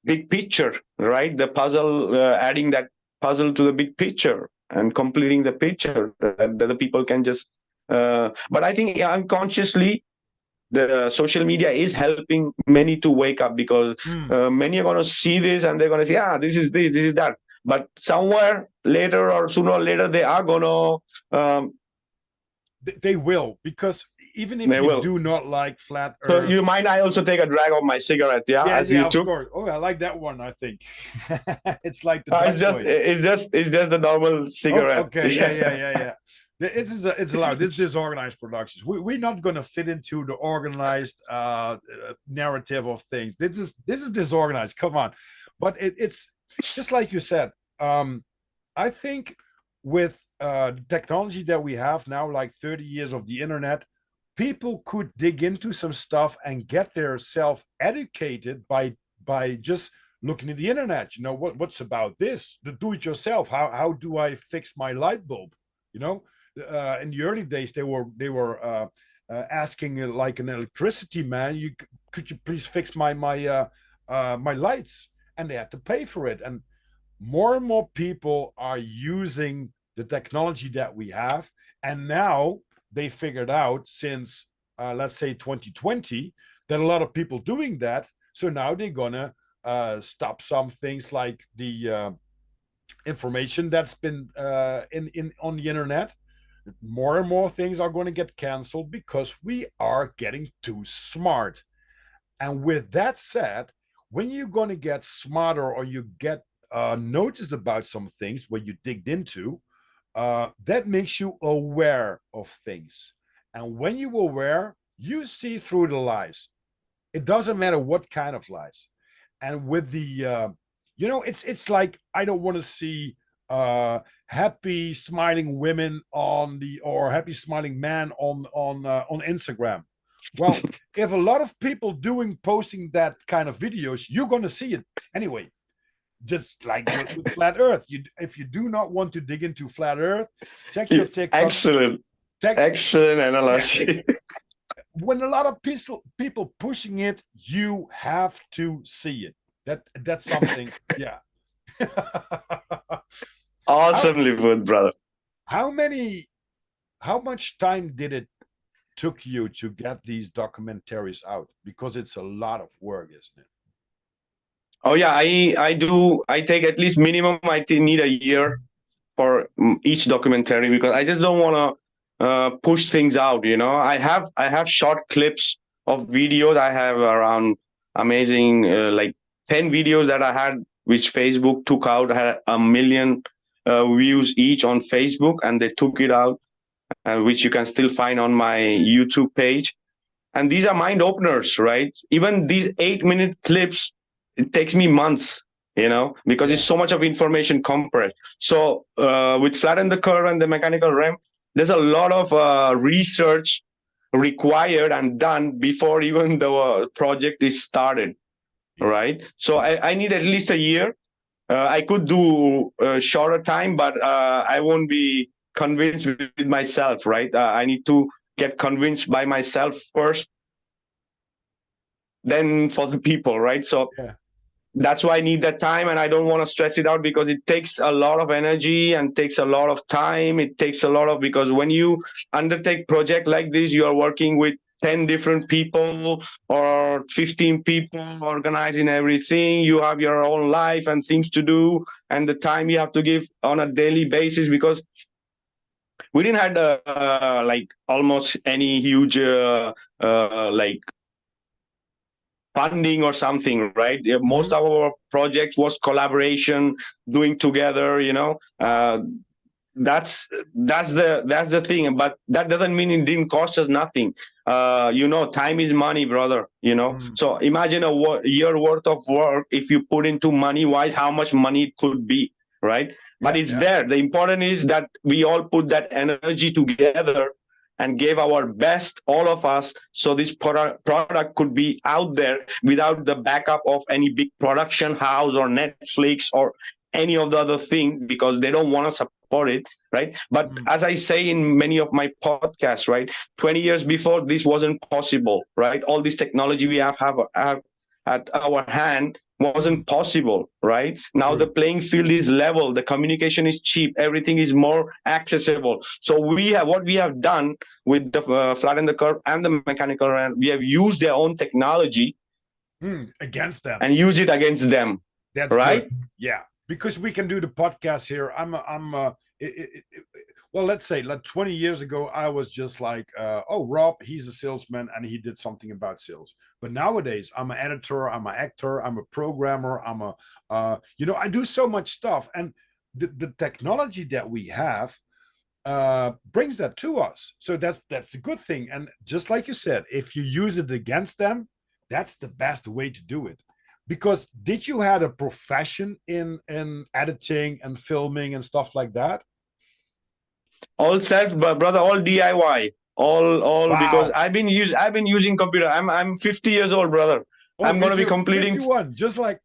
big picture, right? The puzzle, adding that puzzle to the big picture and completing the picture that the people can just. But I think unconsciously, the social media is helping many to wake up, because many are going to see this and they're going to say, this is this is that. But somewhere later or sooner or later, they are going to. They will, because even if you do not like flat Earth. So you mind I also take a drag of my cigarette, as you of took? course. Oh, I like that one. I think it's like the it's just the normal cigarette. Okay, yeah. It's allowed. This Disorganized Productions. We're not going to fit into the organized narrative of things. This is disorganized. Come on, but it's just like you said. I think with technology that we have now, like 30 years of the internet, people could dig into some stuff and get their self educated by just looking at the internet. You know, what's about this? The do-it-yourself. How do I fix my light bulb? You know, in the early days they were asking like an electricity man, could you please fix my lights? And they had to pay for it. And more people are using the technology that we have, and now they figured out, since let's say 2020, that a lot of people doing that. So now they're gonna stop some things like the information that's been in on the internet. More and more things are going to get canceled because we are getting too smart. And with that said, when you're going to get smarter, or you get noticed about some things where you digged into, that makes you aware of things. And when you're aware, you see through the lies. It doesn't matter what kind of lies. And with the it's like, I don't want to see happy smiling women or happy smiling man on Instagram. Well, if a lot of people posting that kind of videos, you're going to see it anyway. Just like with flat Earth, if you do not want to dig into flat Earth, check your TikTok. Excellent analogy. When a lot of people pushing it, you have to see it. That's something. Yeah. Awesomely put, brother. How much time did it took you to get these documentaries out? Because it's a lot of work, isn't it? Oh yeah, I take at least minimum, I need a year for each documentary, because I just don't want to push things out. You know, I have short clips of videos. I have around amazing like 10 videos that I had, which Facebook took out. I had 1 million views each on Facebook, and they took it out, which you can still find on my YouTube page. And these are mind openers, right? Even these 8-minute clips, it takes me months, because it's so much of information compressed. So with Flatten the Curve and the Mechanical Realm, there's a lot of research required and done before even the project is started, right? So I need at least a year. I could do a shorter time, but I won't be convinced with myself, right? I need to get convinced by myself first, then for the people, right? So that's why I need that time, and I don't want to stress it out, because it takes a lot of energy and takes a lot of time. It takes a lot of, because when you undertake project like this, you are working with 10 different people or 15 people organizing everything. You have your own life and things to do, and the time you have to give on a daily basis, because we didn't have like almost any huge like funding or something, right? Most of our projects was collaboration, doing together, that's the thing. But that doesn't mean it didn't cost us nothing. Time is money, brother. So imagine a year worth of work, if you put into money wise, how much money it could be, right? but it's there. The important is that we all put that energy together and gave our best, all of us, so this product could be out there without the backup of any big production house or Netflix or any of the other thing, because they don't want to support it, right? But as I say in many of my podcasts, right, 20 years before, this wasn't possible, right? All this technology we have at our hand wasn't possible, right? Now the playing field is level, the communication is cheap, everything is more accessible. So what we have done with the Flatten the Curve and the mechanical round, we have used their own technology against them and used it against them. That's right. Good. Yeah, because we can do the podcast here. Well, let's say like 20 years ago, I was just like, oh, Rob, he's a salesman and he did something about sales. But nowadays, I'm an editor, I'm an actor, I'm a programmer, I do so much stuff. And the technology that we have brings that to us. So that's a good thing. And just like you said, if you use it against them, that's the best way to do it. Because did you had a profession in editing and filming and stuff like that? All self, brother, all DIY, all wow. Because I've been using computer. I'm 50 years old, brother. Oh, I'm going to be completing 51, just like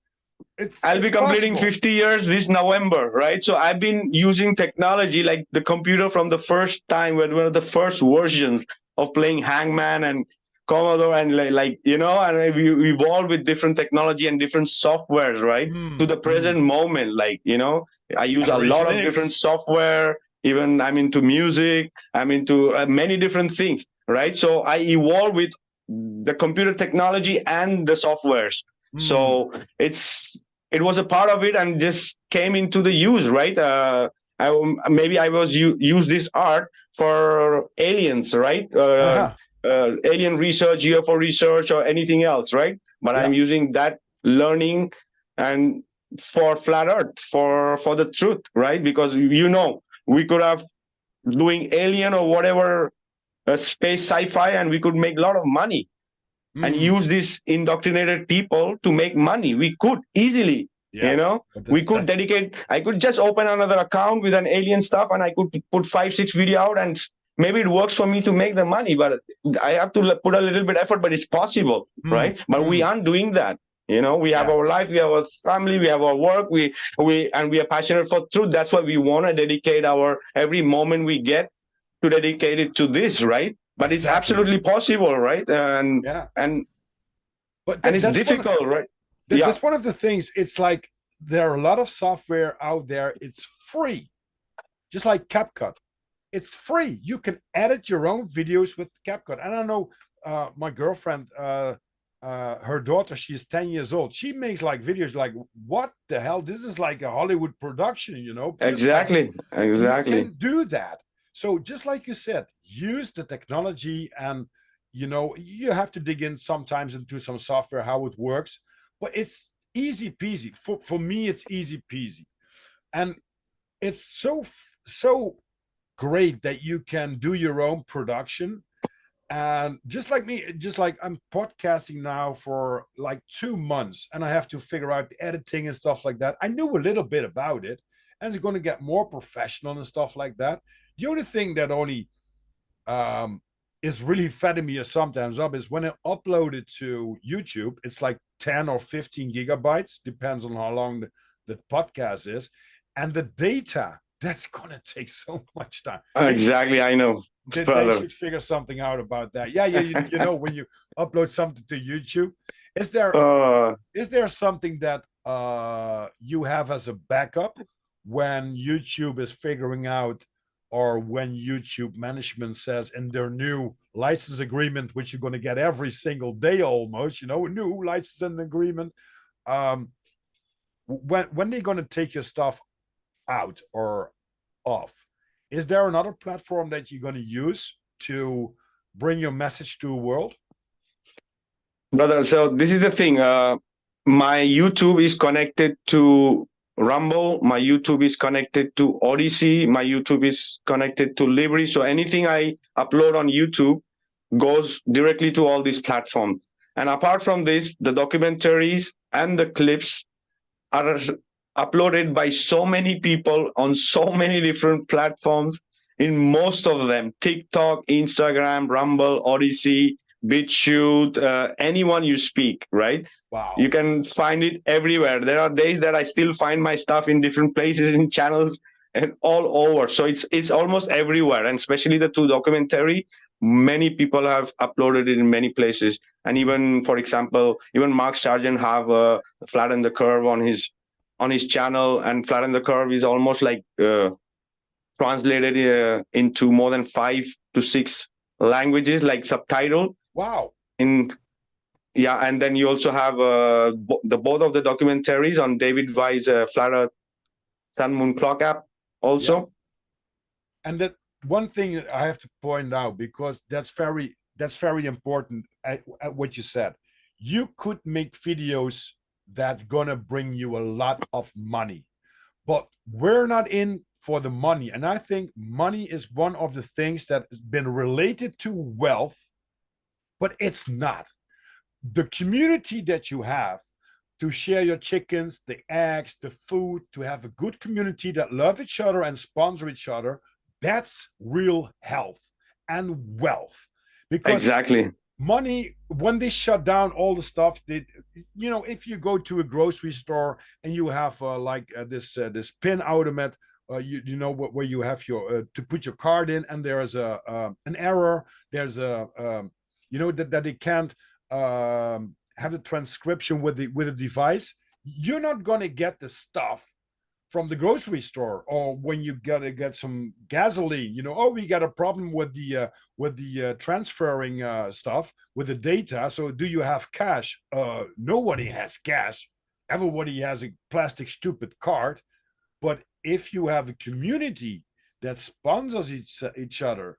I'll be completing possible. 50 years this November, right? So I've been using technology like the computer from the first time, when one of the first versions of playing Hangman and Commodore, and and we evolved with different technology and different softwares, right? To the present moment, I use a lot of different software. Even I'm into music, I'm into many different things, right? So I evolve with the computer technology and the softwares. So it was a part of it and just came into the use, right? Use this art for aliens, right? Alien research, UFO research, or anything else, right? But I'm using that learning and for flat earth, for the truth, right? Because we could have doing alien or whatever space sci-fi, and we could make a lot of money and use these indoctrinated people to make money. We could easily, we could dedicate. I could just open another account with an alien stuff, and I could put 5-6 video out, and maybe it works for me to make the money. But I have to put a little bit effort. But it's possible, right? But we aren't doing that. We have our life, we have our family, we have our work, we are passionate for truth. That's why we want to dedicate our every moment we get to dedicate it to this, right? But it's absolutely possible, right? And it's difficult, right? That's one of the things. It's like there are a lot of software out there. It's free, just like CapCut. It's free. You can edit your own videos with CapCut. And I know my girlfriend. Her daughter, she's 10 years old. She makes like videos like, what the hell? This is like a Hollywood production, Exactly. You can do that. So just like you said, use the technology, and you have to dig in sometimes into some software, how it works, but it's easy peasy. For me, it's easy peasy. And it's so great that you can do your own production. And just like me, I'm podcasting now for like 2 months, and I have to figure out the editing and stuff like that. I knew a little bit about it, and it's going to get more professional and stuff like that. The only thing that only is really fatting me sometimes up is when I upload it to YouTube. It's like 10 or 15 gigabytes, depends on how long the podcast is, and the data. That's going to take so much time. Exactly, I know. They should figure something out about that. Yeah, when you upload something to YouTube, is there something that you have as a backup when YouTube is figuring out, or when YouTube management says in their new license agreement, which you're going to get every single day almost, new license agreement, when they're going to take your stuff out or off? Is there another platform that you're going to use to bring your message to the world? Brother, so this is the thing. My YouTube is connected to Rumble. My YouTube is connected to Odyssey. My YouTube is connected to Libri. So anything I upload on YouTube goes directly to all these platforms. And apart from this, the documentaries and the clips are uploaded by so many people on so many different platforms, in most of them, TikTok, Instagram, Rumble, Odyssey, BitChute, anyone you speak, right? Wow. You can find it everywhere. There are days that I still find my stuff in different places, in channels, and all over. So it's almost everywhere, and especially the two documentary, many people have uploaded it in many places. And even, for example, even Mark Sargent have Flatten the Curve on his channel, and Flatten the Curve is almost like translated into more than 5 to 6 languages, like subtitle. Wow. In Yeah, and then you also have the both of the documentaries on David Weiss' Flat Earth Sun Moon Clock app also. Yeah. And that one thing that I have to point out, because that's very important at what you said. You could make videos that's gonna bring you a lot of money, but we're not in for the money. And I think money is one of the things that has been related to wealth, but it's not. The community that you have to share your chickens, the eggs, the food, to have a good community that love each other and sponsor each other, that's real health and wealth. Because Exactly. money, when they shut down all the stuff, if you go to a grocery store and you have this pin automat, where you have your to put your card in, and there is an error, there's that they can't have the transcription with the device. You're not going to get the stuff from the grocery store, or when you gotta get some gasoline, we got a problem with the transferring stuff with the data. So do you have cash? Nobody has cash. Everybody has a plastic stupid card. But if you have a community that sponsors each other,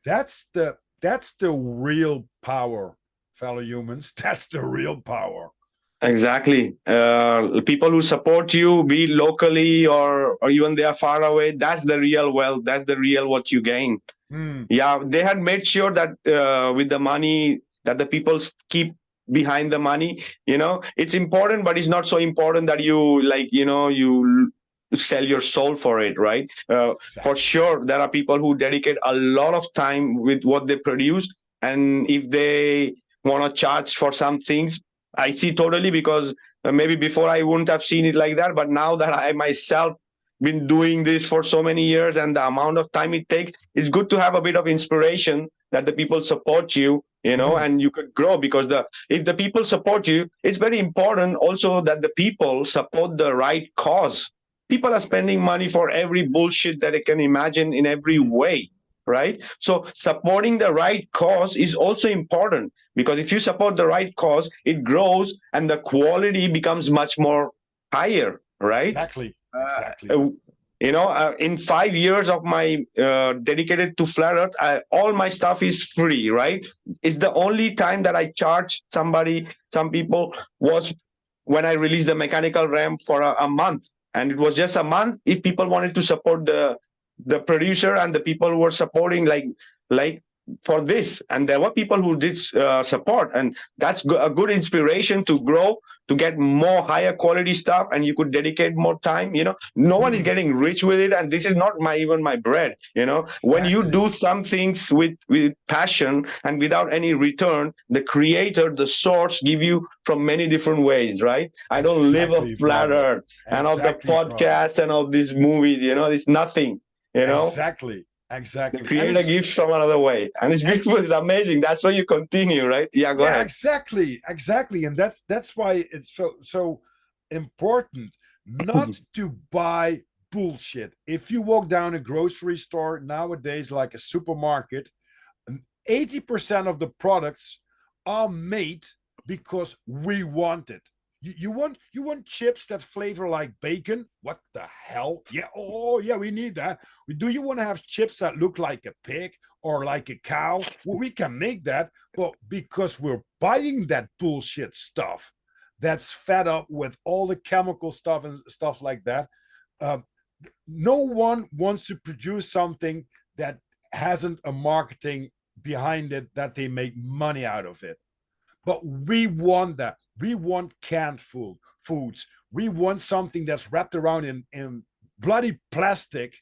that's the real power, fellow humans. That's the real power. Exactly. People who support you, be it locally or even they are far away, that's the real wealth. That's the real what you gain. Yeah, they had made sure that with the money, that the people keep behind the money. It's important, but it's not so important that you sell your soul for it, right? For sure, there are people who dedicate a lot of time with what they produce, and if they want to charge for some things, I see totally, because maybe before I wouldn't have seen it like that, but now that I myself been doing this for so many years and the amount of time it takes, it's good to have a bit of inspiration that the people support you, and you could grow, because if the people support you, it's very important also that the people support the right cause. People are spending money for every bullshit that they can imagine in every way. Right? So supporting the right cause is also important, because if you support the right cause, it grows and the quality becomes much more higher, right? Exactly. In 5 years of my dedicated to Flat Earth, all my stuff is free, right? It's the only time that I charge some people was when I released the mechanical ramp for a month. And it was just a month if people wanted to support the producer and the people who were supporting, like for this. And there were people who did support, and that's a good inspiration to grow, to get more higher quality stuff, and you could dedicate more time. No one is getting rich with it, and this is not even my bread. When you do some things with passion and without any return, the creator, the source, give you from many different ways, right? I don't live a flat earth and of the podcast and of these movies. It's nothing. Exactly. The creator gives from another way, and it's beautiful. It's amazing. That's why you continue, right? Yeah, go ahead. Exactly, and that's why it's so important not to buy bullshit. If you walk down a grocery store nowadays, like a supermarket, 80% of the products are made because we want it. You want chips that flavor like bacon? What the hell? Yeah, yeah, we need that. Do you want to have chips that look like a pig or like a cow? Well, we can make that, but because we're buying that bullshit stuff that's fed up with all the chemical stuff and stuff like that, no one wants to produce something that hasn't a marketing behind it that they make money out of it. But we want that. We want canned foods. We want something that's wrapped around in bloody plastic,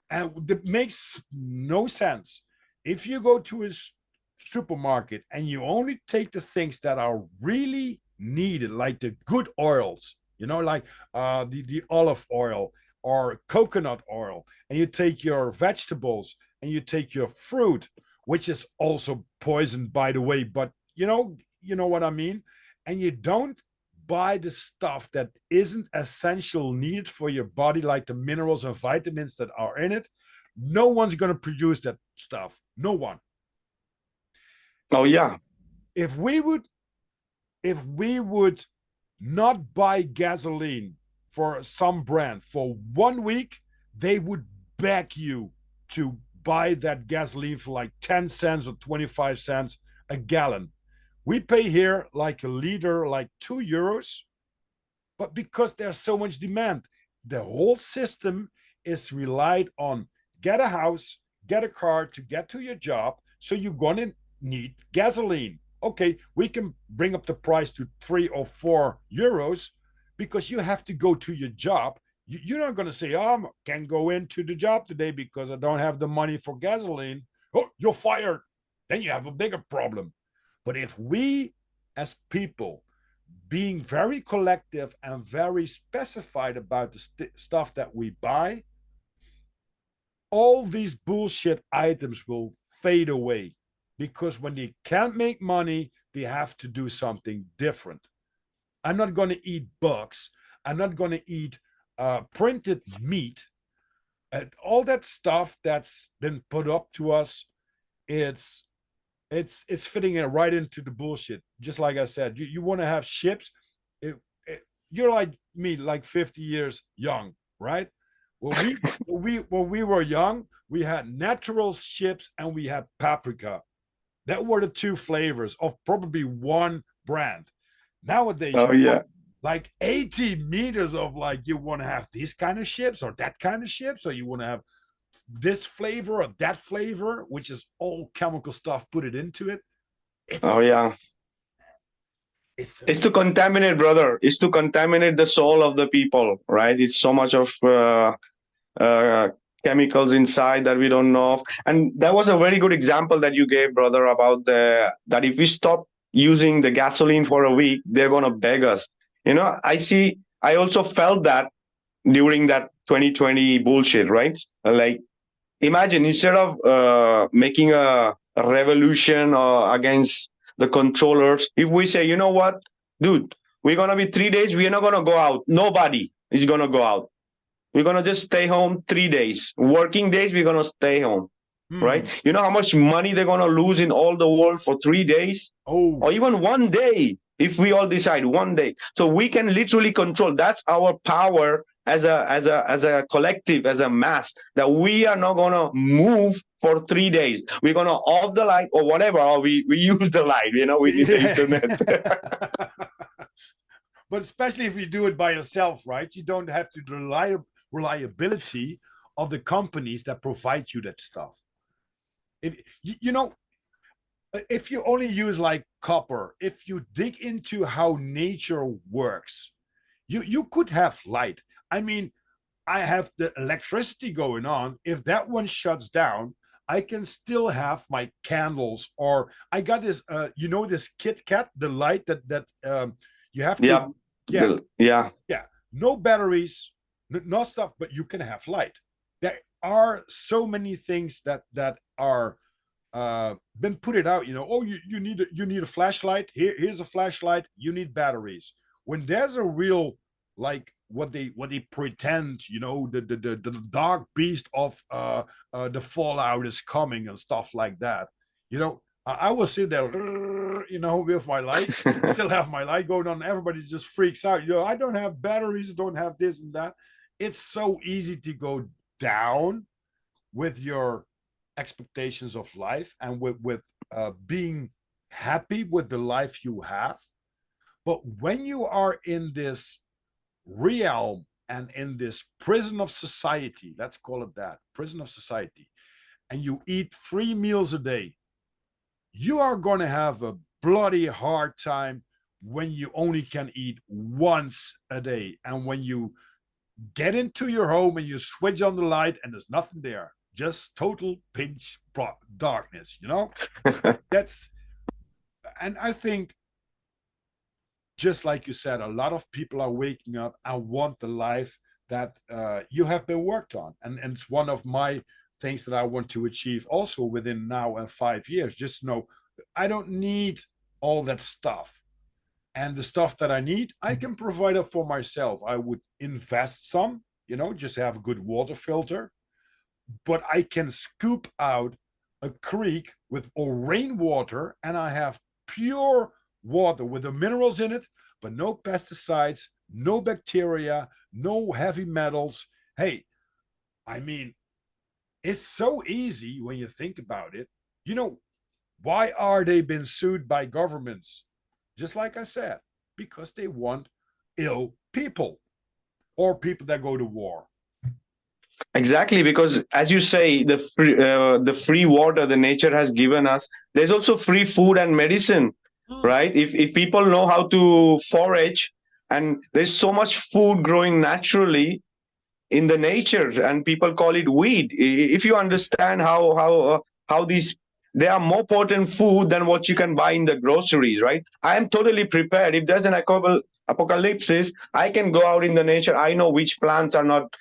and that makes no sense. If you go to a supermarket and you only take the things that are really needed, like the good oils, like the olive oil or coconut oil, and you take your vegetables and you take your fruit, which is also poisoned, by the way, but you know what I mean, and you don't buy the stuff that isn't essential needs for your body, like the minerals and vitamins that are in it, no one's going to produce that stuff. No one. Oh yeah. If we would not buy gasoline for some brand for 1 week, they would beg you to buy that gasoline for like 10 cents or 25 cents a gallon. We pay here like a liter, like €2, but because there's so much demand, the whole system is relied on get a house, get a car to get to your job. So you're going to need gasoline. Okay, we can bring up the price to €3 or €4 because you have to go to your job. You're not going to say, oh, I can't go into the job today because I don't have the money for gasoline. Oh, you're fired. Then you have a bigger problem. But if we as people being very collective and very specified about the stuff that we buy, all these bullshit items will fade away, because when they can't make money, they have to do something different. I'm not going to eat bugs. I'm not going to eat printed meat. All that stuff that's been put up to us, it's fitting it right into the bullshit. Just like I said, you want to have ships. You're like me, like 50 years young, right? When we were young, we had natural chips and we had paprika. That were the two flavors of probably one brand. Nowadays, Oh yeah. like 80 meters of like, you want to have these kind of chips or that kind of chips, or you want to have this flavor or that flavor, which is all chemical stuff, put it into it. Oh yeah. It's to contaminate, brother. It's to contaminate the soul of the people, right? It's so much of uh, chemicals inside that we don't know of. And that was a very good example that you gave, brother, about that if we stop using the gasoline for a week, they're gonna beg us. I also felt that during that 2020 bullshit, right? Like, imagine instead of making a revolution against the controllers, if we say, you know what, dude, we're gonna be 3 days, we're not gonna go out. Nobody is gonna go out. We're gonna just stay home 3 days. Working days, we're gonna stay home. Right? You know how much money they're gonna lose in all the world for 3 days? Oh. Or even one day, if we all decide one day. So we can literally control. That's our power as a collective, as a mass, that we are not gonna move for 3 days. We're gonna off the light or whatever, or we use the light, we need the internet. But especially if you do it by yourself, right? You don't have to reliability of the companies that provide you that stuff. If you only use like copper, if you dig into how nature works, you could have light. I mean, I have the electricity going on. If that one shuts down, I can still have my candles, or I got this this Kit Kat, the light that you have to yeah no batteries, no stuff, but you can have light. There are so many things that are been put it out. You need a flashlight. Here's a flashlight. You need batteries. When there's a real, like, what they pretend, the dark beast of the fallout is coming and stuff like that. I will sit there, with my light, still have my light going on. Everybody just freaks out. I don't have batteries, don't have this and that. It's so easy to go down with your expectations of life and with being happy with the life you have. But when you are in this realm and in this prison of society, let's call it that, prison of society, and you eat 3 meals a day, you are going to have a bloody hard time when you only can eat once a day, and when you get into your home and you switch on the light and there's nothing there, just total pitch darkness, you know? That's, and I think, just like you said, a lot of people are waking up and want the life that you have been worked on. And it's one of my things that I want to achieve also within now and 5 years. Just know I don't need all that stuff. And the stuff that I need, I can provide it for myself. I would invest some, you know, just have a good water filter. But I can scoop out a creek with rainwater, and I have pure water with the minerals in it, but no pesticides, no bacteria, no heavy metals. Hey, I mean, it's so easy when you think about it. You know, why are they being sued by governments? Just like I said, because they want ill people or people that go to war. Exactly, because as you say, the free water the nature has given us, there's also free food and medicine, right? If people know how to forage, and there's so much food growing naturally in the nature, and people call it weed. If you understand how these, they are more potent food than what you can buy in the groceries, right? I am totally prepared. If there's an apocalypse, I can go out in the nature. I know which plants are not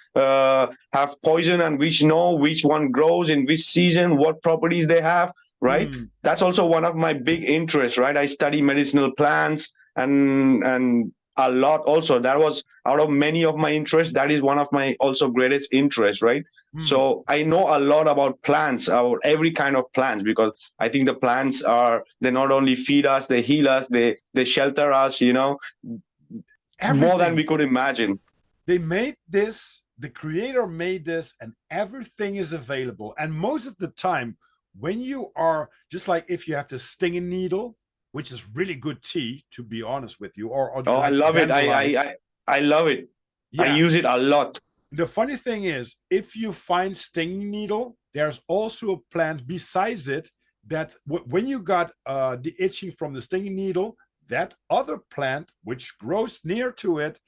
have poison, and which one grows in which season, what properties they have, right? That's also one of my big interests, right? I study medicinal plants, and a lot also. That was out of many of my interests, that is one of my also greatest interests, right? So I know a lot about plants, about every kind of plants, because I think the plants are, they not only feed us, they heal us, they shelter us, you know, everything. More than we could imagine. They made this, the creator made this, and everything is available. And most of the time, when you are, just like if you have the stinging needle, which is really good tea, to be honest with you. Or like I love it. I love it. Yeah. I use it a lot. The funny thing is, if you find stinging needle, there's also a plant besides it that when you got the itching from the stinging needle, that other plant, which grows near to it,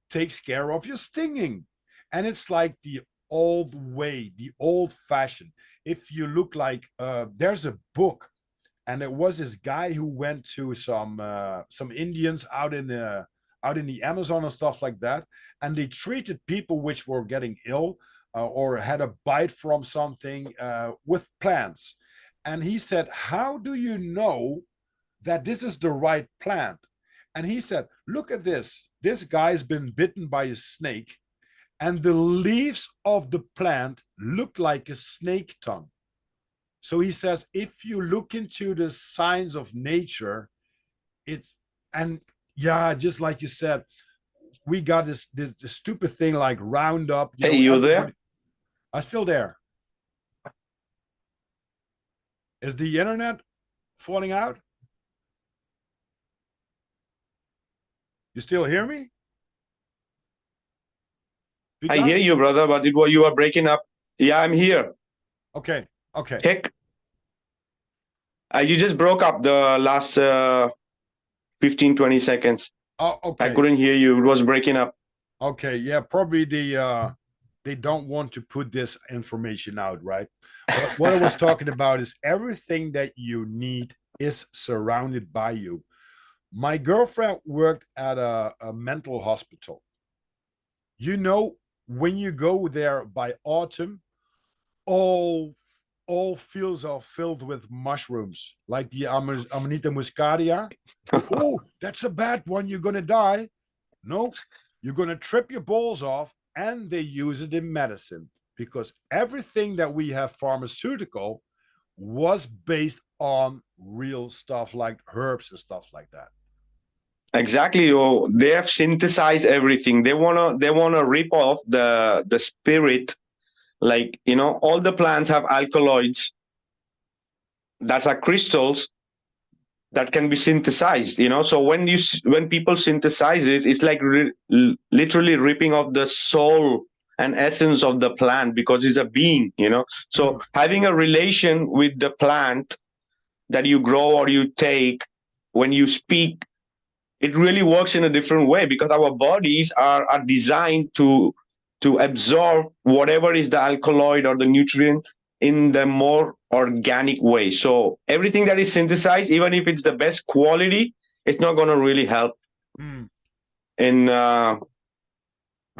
takes care of your stinging. And it's like the old way, the old fashioned. If you look like, there's a book, and it was this guy who went to some Indians out in the Amazon and stuff like that, and they treated people which were getting ill or had a bite from something with plants. And he said, "How do you know that this is the right plant?" And he said, "Look at this. This guy's been bitten by a snake, and the leaves of the plant look like a snake tongue." So he says, if you look into the signs of nature, it's, and yeah, just like you said, we got this stupid thing like Roundup. Hey, you there? I'm still there. Is the internet falling out? You still hear me? I hear you, brother, but you are breaking up. Yeah, I'm here. Okay. Heck. You just broke up the last 15, 20 seconds. Oh, okay. I couldn't hear you. It was breaking up. Okay. Yeah, probably they don't want to put this information out, right? But what I was talking about is everything that you need is surrounded by you. My girlfriend worked at a mental hospital. You know, when you go there by autumn, all fields are filled with mushrooms, like the Amanita muscaria. Oh, that's a bad one. You're going to die. No, you're going to trip your balls off, and they use it in medicine, because everything that we have pharmaceutical was based on real stuff like herbs and stuff like that. Exactly. Oh, they have synthesized everything. They wanna rip off the spirit. Like, you know, all the plants have alkaloids that are crystals that can be synthesized, you know. So when people synthesize it, it's like literally ripping off the soul and essence of the plant, because it's a being, you know. So having a relation with the plant that you grow or you take, when you speak, it really works in a different way, because our bodies are designed to absorb whatever is the alkaloid or the nutrient in the more organic way. So everything that is synthesized, even if it's the best quality, it's not going to really help Mm.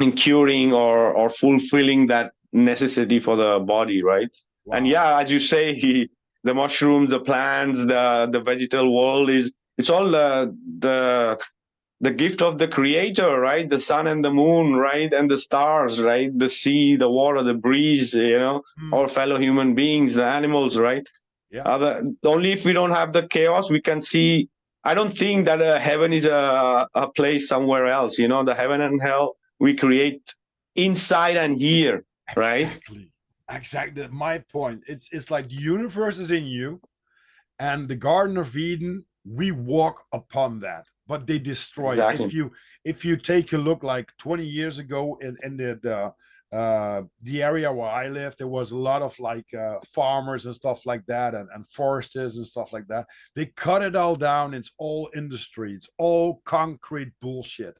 in curing or fulfilling that necessity for the body, right? Wow. And yeah, as you say, the mushrooms, the plants, the vegetal world it's all the gift of the creator, right? The sun and the moon, right? And the stars, right? The sea, the water, the breeze, our fellow human beings, the animals, right? Yeah. Only if we don't have the chaos, we can see. I don't think that heaven is a place somewhere else. The heaven and hell we create inside and here, right? Exactly my point. It's like the universe is in you, and the Garden of Eden, we walk upon that, but they destroy Exactly. it. If you take a look, like 20 years ago in the area where I live, there was a lot of like farmers and stuff like that, and foresters and stuff like that. They cut it all down. It's all industry. It's all concrete bullshit.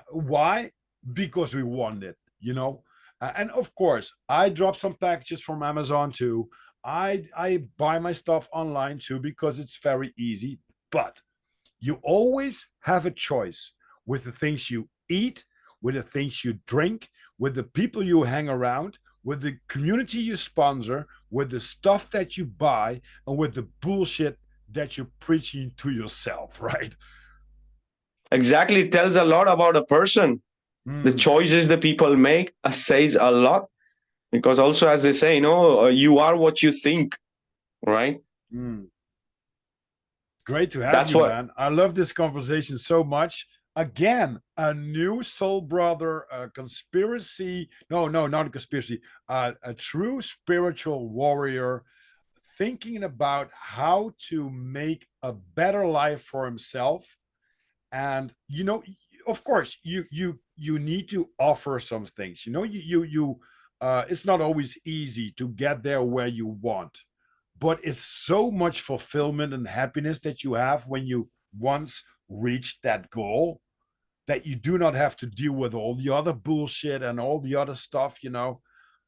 Why? Because we want it, and of course, I drop some packages from Amazon too. I buy my stuff online too because it's very easy. But you always have a choice with the things you eat, with the things you drink, with the people you hang around, with the community you sponsor, with the stuff that you buy, and with the bullshit that you're preaching to yourself, right? Exactly. It tells a lot about a person. The choices the people make says a lot, because also, as they say, you are what you think, right? Great to have That's you, what. man. I love this conversation so much. Again, a new soul brother, a conspiracy. No, not a conspiracy. A true spiritual warrior thinking about how to make a better life for himself. And of course, you need to offer some things. It's not always easy to get there where you want, but it's so much fulfillment and happiness that you have when you once reach that goal, that you do not have to deal with all the other bullshit and all the other stuff.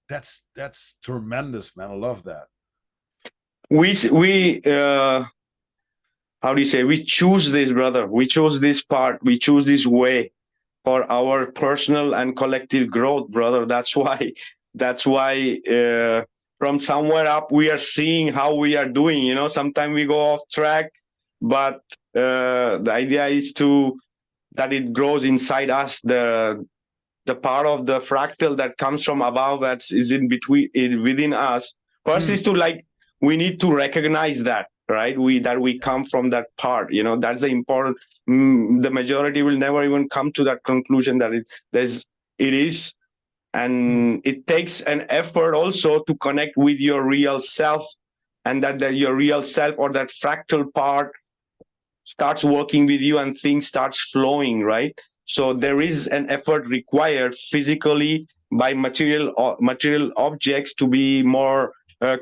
That's tremendous, man. I love that. We how do you say, we choose this, brother. We choose this part. We choose this way for our personal and collective growth, brother. That's why from somewhere up we are seeing how we are doing. Sometimes we go off track, but the idea is that it grows inside us, the part of the fractal that comes from above, that is within us. First is to, like, we need to recognize that, right? We come from that part. That's the important. The majority will never even come to that conclusion that it is, and it takes an effort also to connect with your real self, and that your real self, or that fractal part, starts working with you and things starts flowing, right? So there is an effort required physically by material objects to be more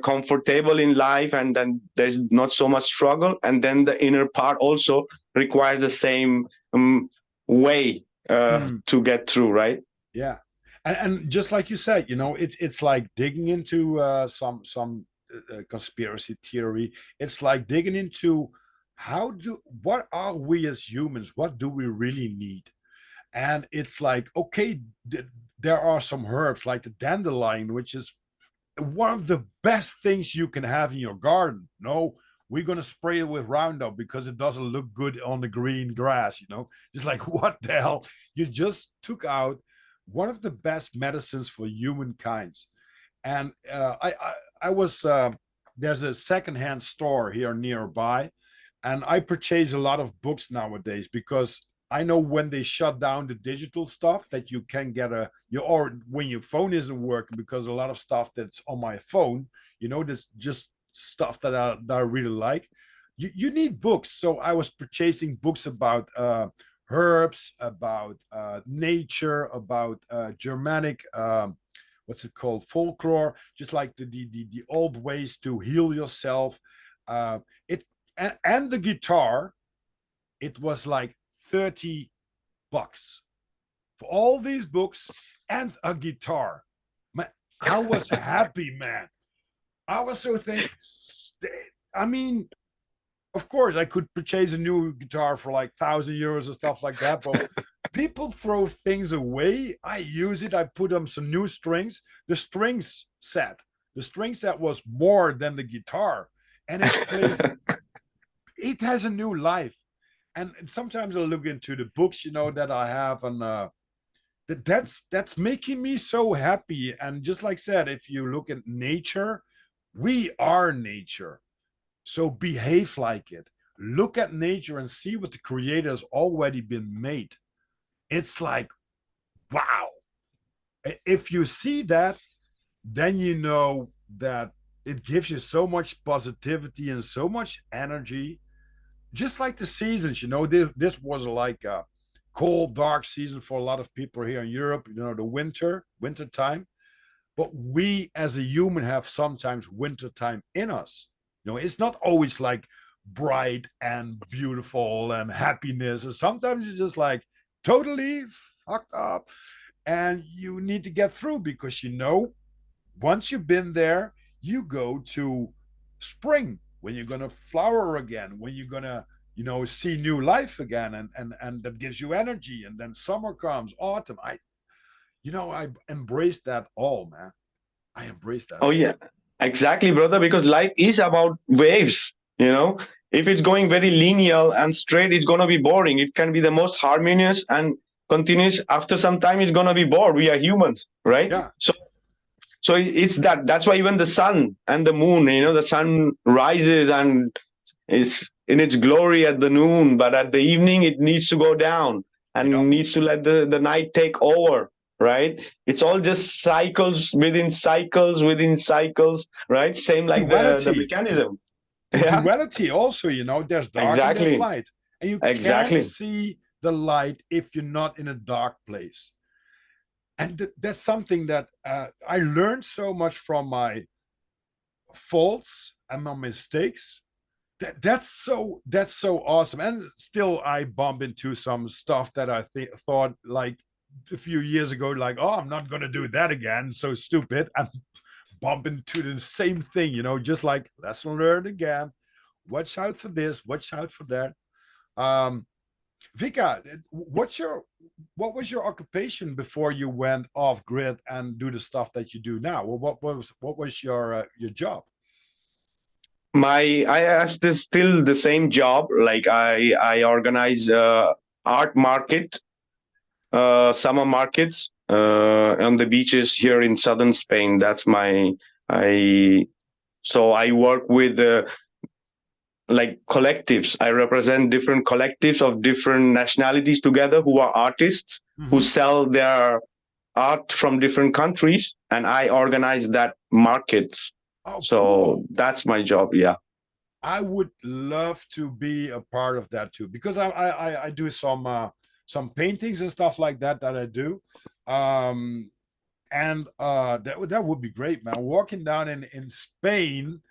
comfortable in life, and then there's not so much struggle, and then the inner part also requires the same way to get through, right? Yeah, and just like you said, it's like digging into some conspiracy theory. It's like digging into what are we as humans? What do we really need? And it's like, okay, there are some herbs like the dandelion, which is one of the best things you can have in your garden. No, we're going to spray it with Roundup because it doesn't look good on the green grass. Just like, what the hell? You just took out one of the best medicines for humankind. And I was there's a secondhand store here nearby, and I purchase a lot of books nowadays because I know when they shut down the digital stuff that you can get or when your phone isn't working, because a lot of stuff that's on my phone, that's just stuff that I really like. You need books. So I was purchasing books about herbs, about nature, about Germanic, what's it called, folklore, just like the old ways to heal yourself. It and the guitar, it was like $30 for all these books and a guitar. Man, I was happy, man. I was so thinking, I mean, of course, I could purchase a new guitar for like €1,000 or stuff like that, but people throw things away. I use it. I put on some new strings. The strings set was more than the guitar, and it has a new life. And sometimes I look into the books, that I have, and that's making me so happy. And just like I said, if you look at nature, we are nature. So behave like it. Look at nature and see what the creator has already been made. It's like, wow. If you see that, then you know that it gives you so much positivity and so much energy. Just like the seasons, this was like a cold, dark season for a lot of people here in Europe, the winter time. But we as a human have sometimes winter time in us. It's not always like bright and beautiful and happiness. And sometimes it's just like totally fucked up. And you need to get through because, once you've been there, you go to spring when you're going to flower again, when you're going to, see new life again. And that gives you energy. And then summer comes, autumn. I embrace that all, man. I embrace that. Oh, yeah, exactly, brother, because life is about waves, If it's going very linear and straight, it's going to be boring. It can be the most harmonious and continuous. After some time, it's going to be bored. We are humans, right? Yeah. So it's that's why even the sun and the moon, the sun rises and is in its glory at the noon, but at the evening, it needs to go down and needs to let the night take over. Right, it's all just cycles within cycles within cycles, right? Same like the mechanism. Duality also, there's dark and there's light, and you can't see the light if you're not in a dark place. And that's something that I learned so much from my faults and my mistakes. That's so awesome. And still, I bump into some stuff that I thought like a few years ago, like, oh, I'm not going to do that again. So stupid. And bump into the same thing, just like lesson learned again. Watch out for this, watch out for that. Vikka, what was your occupation before you went off grid and do the stuff that you do now? Well, what was your job? I have still the same job. Like I organize art market, summer markets on the beaches here in southern Spain. That's so I work with like collectives. I represent different collectives of different nationalities together who are artists, who sell their art from different countries, and I organize that markets. Oh, so cool. That's my job. Yeah, I would love to be a part of that too, because I do some paintings and stuff like that I do. And that would be great, man. Walking down in Spain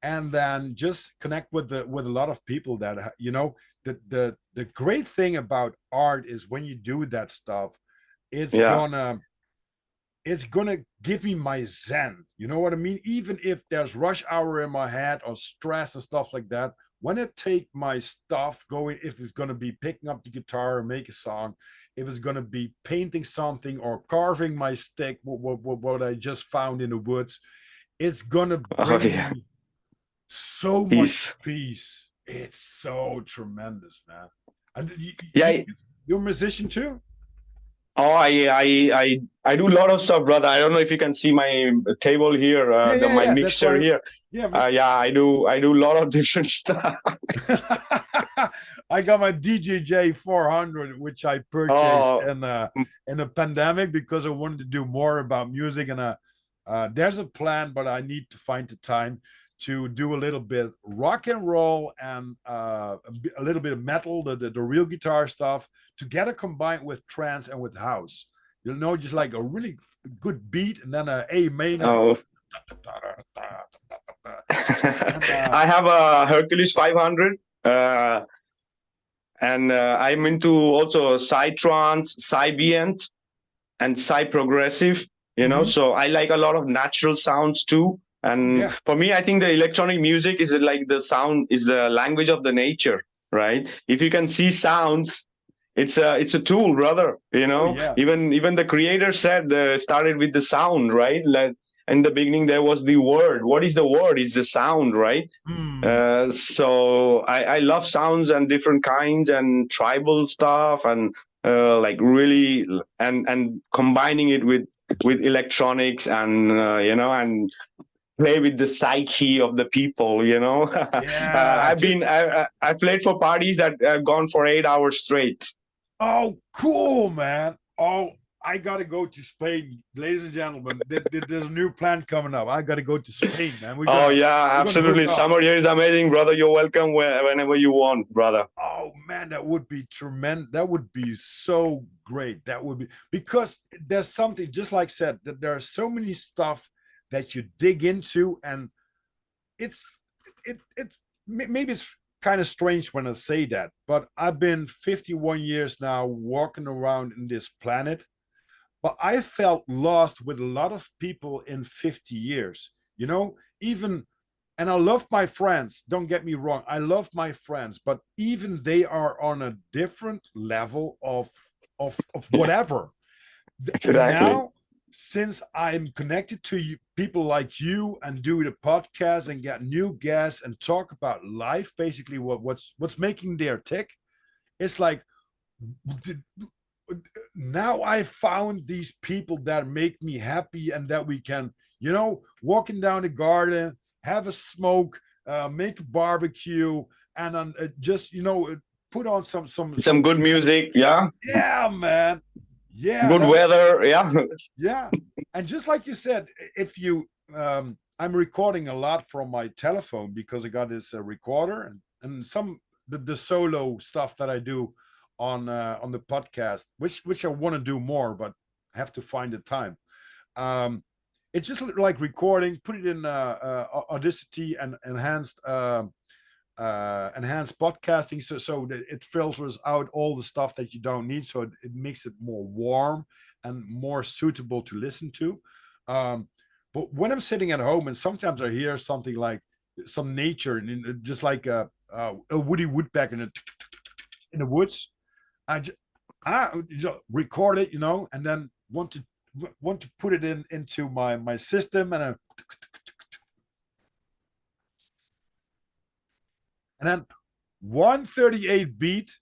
and then just connect with a lot of people that, the great thing about art is when you do that stuff, it's gonna give me my zen. You know what I mean? Even if there's rush hour in my head or stress and stuff like that, when I take my stuff going, if it's gonna be picking up the guitar and make a song, if it's gonna be painting something or carving my stick, what I just found in the woods, it's gonna bring me so much peace. It's so tremendous, man. And you're a musician too? Oh, I do a lot of stuff, brother. I don't know if you can see my table here, my mixture here. I do a lot of different stuff. I got my DJJ 400, which I purchased in a pandemic because I wanted to do more about music. And there's a plan, but I need to find the time to do a little bit rock and roll and a little bit of metal, the real guitar stuff, together combined with trance and with house. Just like a really good beat and then a A major. Oh. I have a Hercules 500, And I'm into also psytrance, psybient, and psy-progressive. So I like a lot of natural sounds too. And for me, I think the electronic music is like the sound is the language of the nature, right? If you can see sounds, it's a tool, brother. Even the creator said started with the sound, right? Like in the beginning, there was the word. What is the word? It's the sound, right? So I love sounds and different kinds and tribal stuff and like really and combining it with electronics and and play with the psyche of the people. I played for parties that have gone for 8 hours straight. Oh, cool, man. Oh, I got to go to Spain, ladies and gentlemen. There's a new plan coming up. I got to go to Spain, man. Absolutely. Summer here is amazing, brother. You're welcome whenever you want, brother. Oh, man, that would be tremendous. That would be so great. That would be, because there's something, just like I said, that there are so many stuff that you dig into, and it's maybe it's kind of strange when I say that, but I've been 51 years now walking around in this planet, but I felt lost with a lot of people in 50 years, even, and I love my friends, don't get me wrong, I love my friends, but even they are on a different level of whatever. Exactly. Now, since I'm connected to you, people like you, and do the podcast and get new guests and talk about life, basically what's making their tick, it's like now I found these people that make me happy, and that we can, walking down the garden, have a smoke, make a barbecue, and just put on some good music. Yeah man. Yeah, good weather. Yeah, and just like you said, if you I'm recording a lot from my telephone because I got this recorder, and some the solo stuff that I do on the podcast, which I want to do more, but I have to find the time. It's just like recording, put it in Audacity and enhanced podcasting, so that it filters out all the stuff that you don't need, so it makes it more warm and more suitable to listen to. But when I'm sitting at home, and sometimes I hear something like some nature, and just like a woody woodpecker in the woods, I just record it, and then want to put it into my system, and then 138 beat.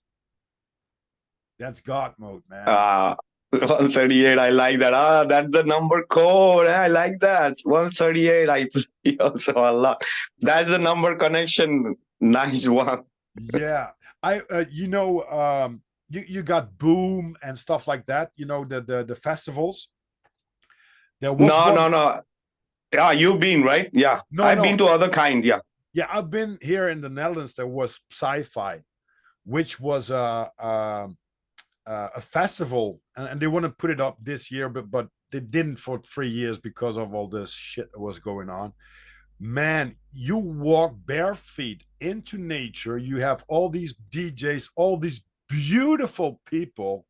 That's God mode, man. 138. I like that. That's the number code. I like that. 138. I play also a lot. That's the number connection. Nice one. Yeah. You got Boom and stuff like that. The festivals. There was no. Yeah, you've been, right? Yeah. I've been to other kind. Yeah. Yeah, I've been here in the Netherlands. There was Sci-Fi, which was a festival, and they want to put it up this year, but they didn't for 3 years because of all this shit that was going on. Man, you walk bare feet into nature. You have all these DJs, all these beautiful people,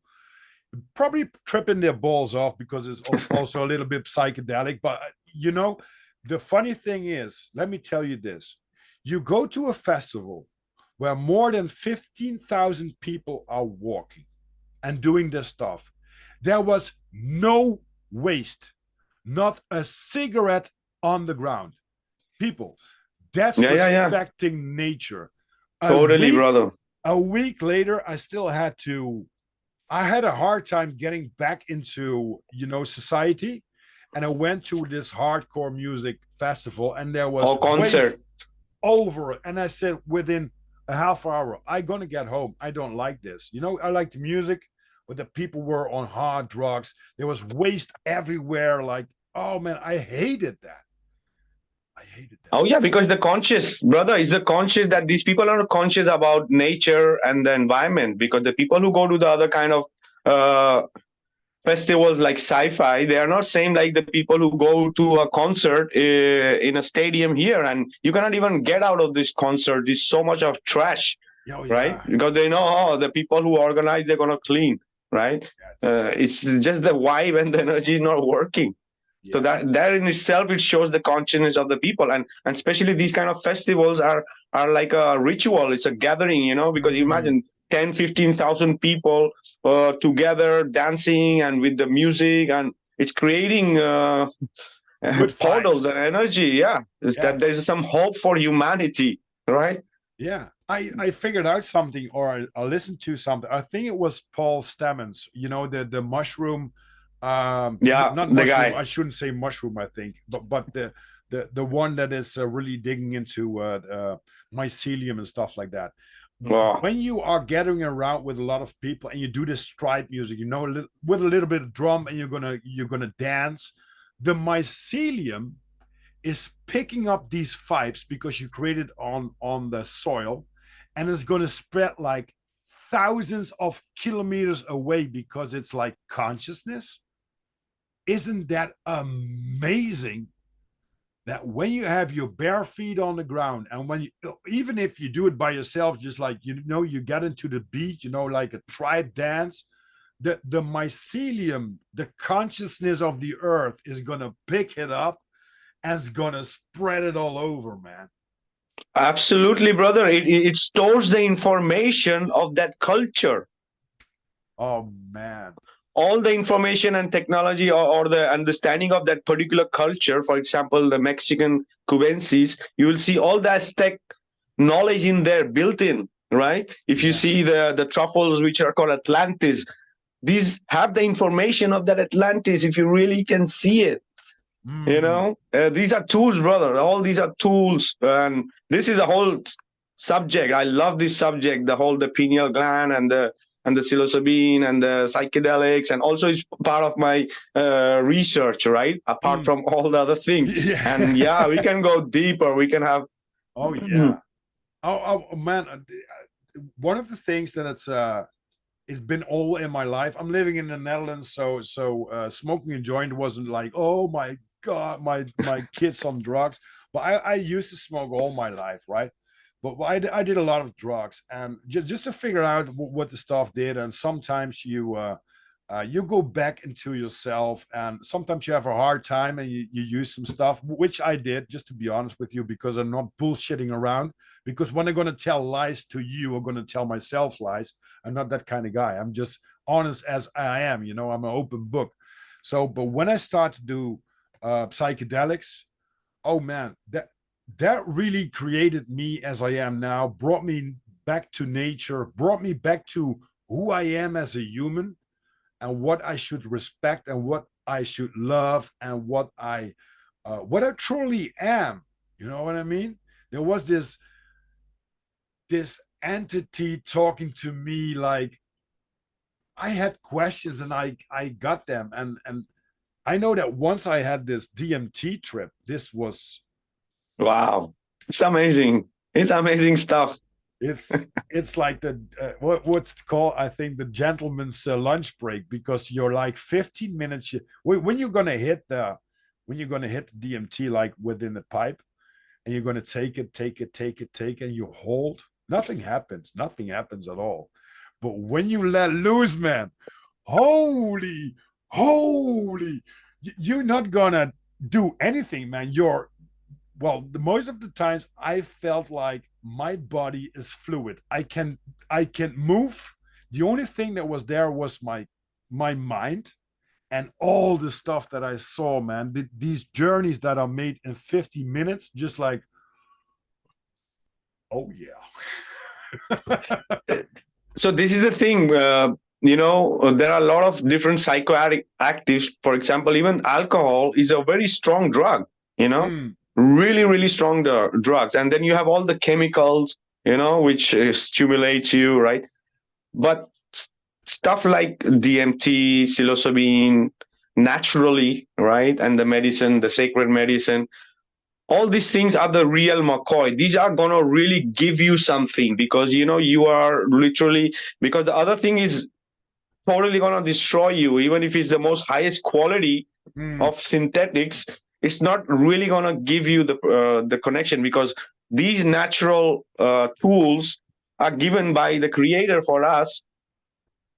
probably tripping their balls off because it's also a little bit psychedelic. But the funny thing is, let me tell you this. You go to a festival where more than 15,000 people are walking and doing this stuff. There was no waste, not a cigarette on the ground. People, that's respecting nature. Totally, brother. A week later, I had a hard time getting back into, society. And I went to this hardcore music festival, and there was concert over. And I said, within a half hour, I'm going to get home. I don't like this. I like the music, but the people were on hard drugs. There was waste everywhere. Like, oh man, I hated that. Oh yeah, because the conscious, brother, is the conscious that these people are conscious about nature and the environment. Because the people who go to the other kind of festivals like sci-fi, they are not same like the people who go to a concert in a stadium here, and you cannot even get out of this concert. There's so much of trash. Oh right? yeah. Because they know, oh, the people who organize, they're gonna clean, right? It's just the vibe and the energy is not working. So yeah. that in itself, it shows the consciousness of the people, and especially these kind of festivals are like a ritual. It's a gathering, you know, because imagine 10, 15,000 people together dancing and with the music, and it's creating Good portals vibes. and energy. Yeah, is Yeah. that there's some hope for humanity, right? Yeah, I figured out something, or I listened to something. I think it was Paul Stamets, you know, the mushroom, Yeah, not the mushroom. guy. I shouldn't say mushroom. I think, but the one that is really digging into mycelium and stuff like that. Wow. When you are gathering around with a lot of people and you do this tribe music, you know, with a little bit of drum, and you're gonna dance, the mycelium is picking up these vibes because you created on the soil, and it's going to spread like thousands of kilometers away because it's like consciousness. Isn't that amazing? That when you have your bare feet on the ground, and when you, even if you do it by yourself, just like, you know, you get into the beat, you know, like a tribe dance, the mycelium, the consciousness of the earth, is going to pick it up and it's gonna spread it all over, man. Absolutely, brother. It stores the information of that culture. Oh man. All the information and technology, or the understanding of that particular culture. For example, the Mexican Cubensis, you will see all the Aztec knowledge in there built in, right? If you Yeah. see the truffles, which are called Atlantis, these have the information of that Atlantis, if you really can see it. You know, these are tools, brother. All these are tools, and this is a whole subject. I love this subject, the pineal gland and the psilocybin and the psychedelics, and also it's part of my research, right? Apart from all the other things. Yeah. And yeah, we can go deeper. We can have. Oh yeah. Oh man. One of the things that it's been all in my life. I'm living in the Netherlands, so smoking a joint wasn't like, oh my god, my kids on drugs. But I used to smoke all my life, right? But I did a lot of drugs, and just to figure out what the stuff did. And sometimes you go back into yourself, and sometimes you have a hard time, and you use some stuff, which I did, just to be honest with you, because I'm not bullshitting around. Because when I'm going to tell lies to you, I'm going to tell myself lies. I'm not that kind of guy. I'm just honest as I am. You know, I'm an open book. So, but when I start to do psychedelics, oh man, that really created me as I am now, brought me back to nature, brought me back to who I am as a human, and what I should respect, and what I should love, and what I truly am. You know what I mean? There was this entity talking to me, like I had questions and I got them, and I know that once I had this DMT trip, this was Wow, it's amazing. It's amazing stuff. it's like the what's it called, I think, the gentleman's lunch break, because you're like 15 minutes when you're gonna hit the DMT, like within the pipe, and you're gonna take it, and you hold, nothing happens at all. But when you let loose, man, holy, you're not gonna do anything, man. Well, the most of the times I felt like my body is fluid. I can move. The only thing that was there was my mind, and all the stuff that I saw, man. These journeys that are made in 50 minutes, just like, oh yeah. So this is the thing. You know, there are a lot of different psychoactives. For example, even alcohol is a very strong drug. You know, really, really strong drugs. And then you have all the chemicals, you know, which stimulates you, right? But stuff like DMT, psilocybin, naturally, right, and the medicine, the sacred medicine, all these things are the real McCoy. These are gonna really give you something, because you know you are literally, because the other thing is totally gonna destroy you. Even if it's the most highest quality of synthetics, it's not really gonna give you the connection, because these natural tools are given by the creator for us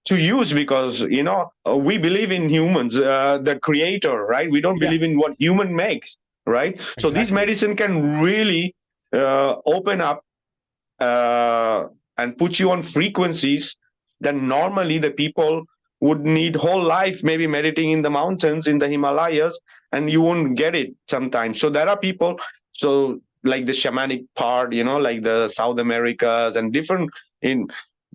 to use, because we believe in humans, the creator, right? We don't Yeah, believe in what human makes, right? So this exactly. medicine can really open up and put you on frequencies that normally the people would need whole life maybe meditating in the mountains in the Himalayas, and you won't get it sometimes. So there are people, so like the shamanic part, like the South Americas and different in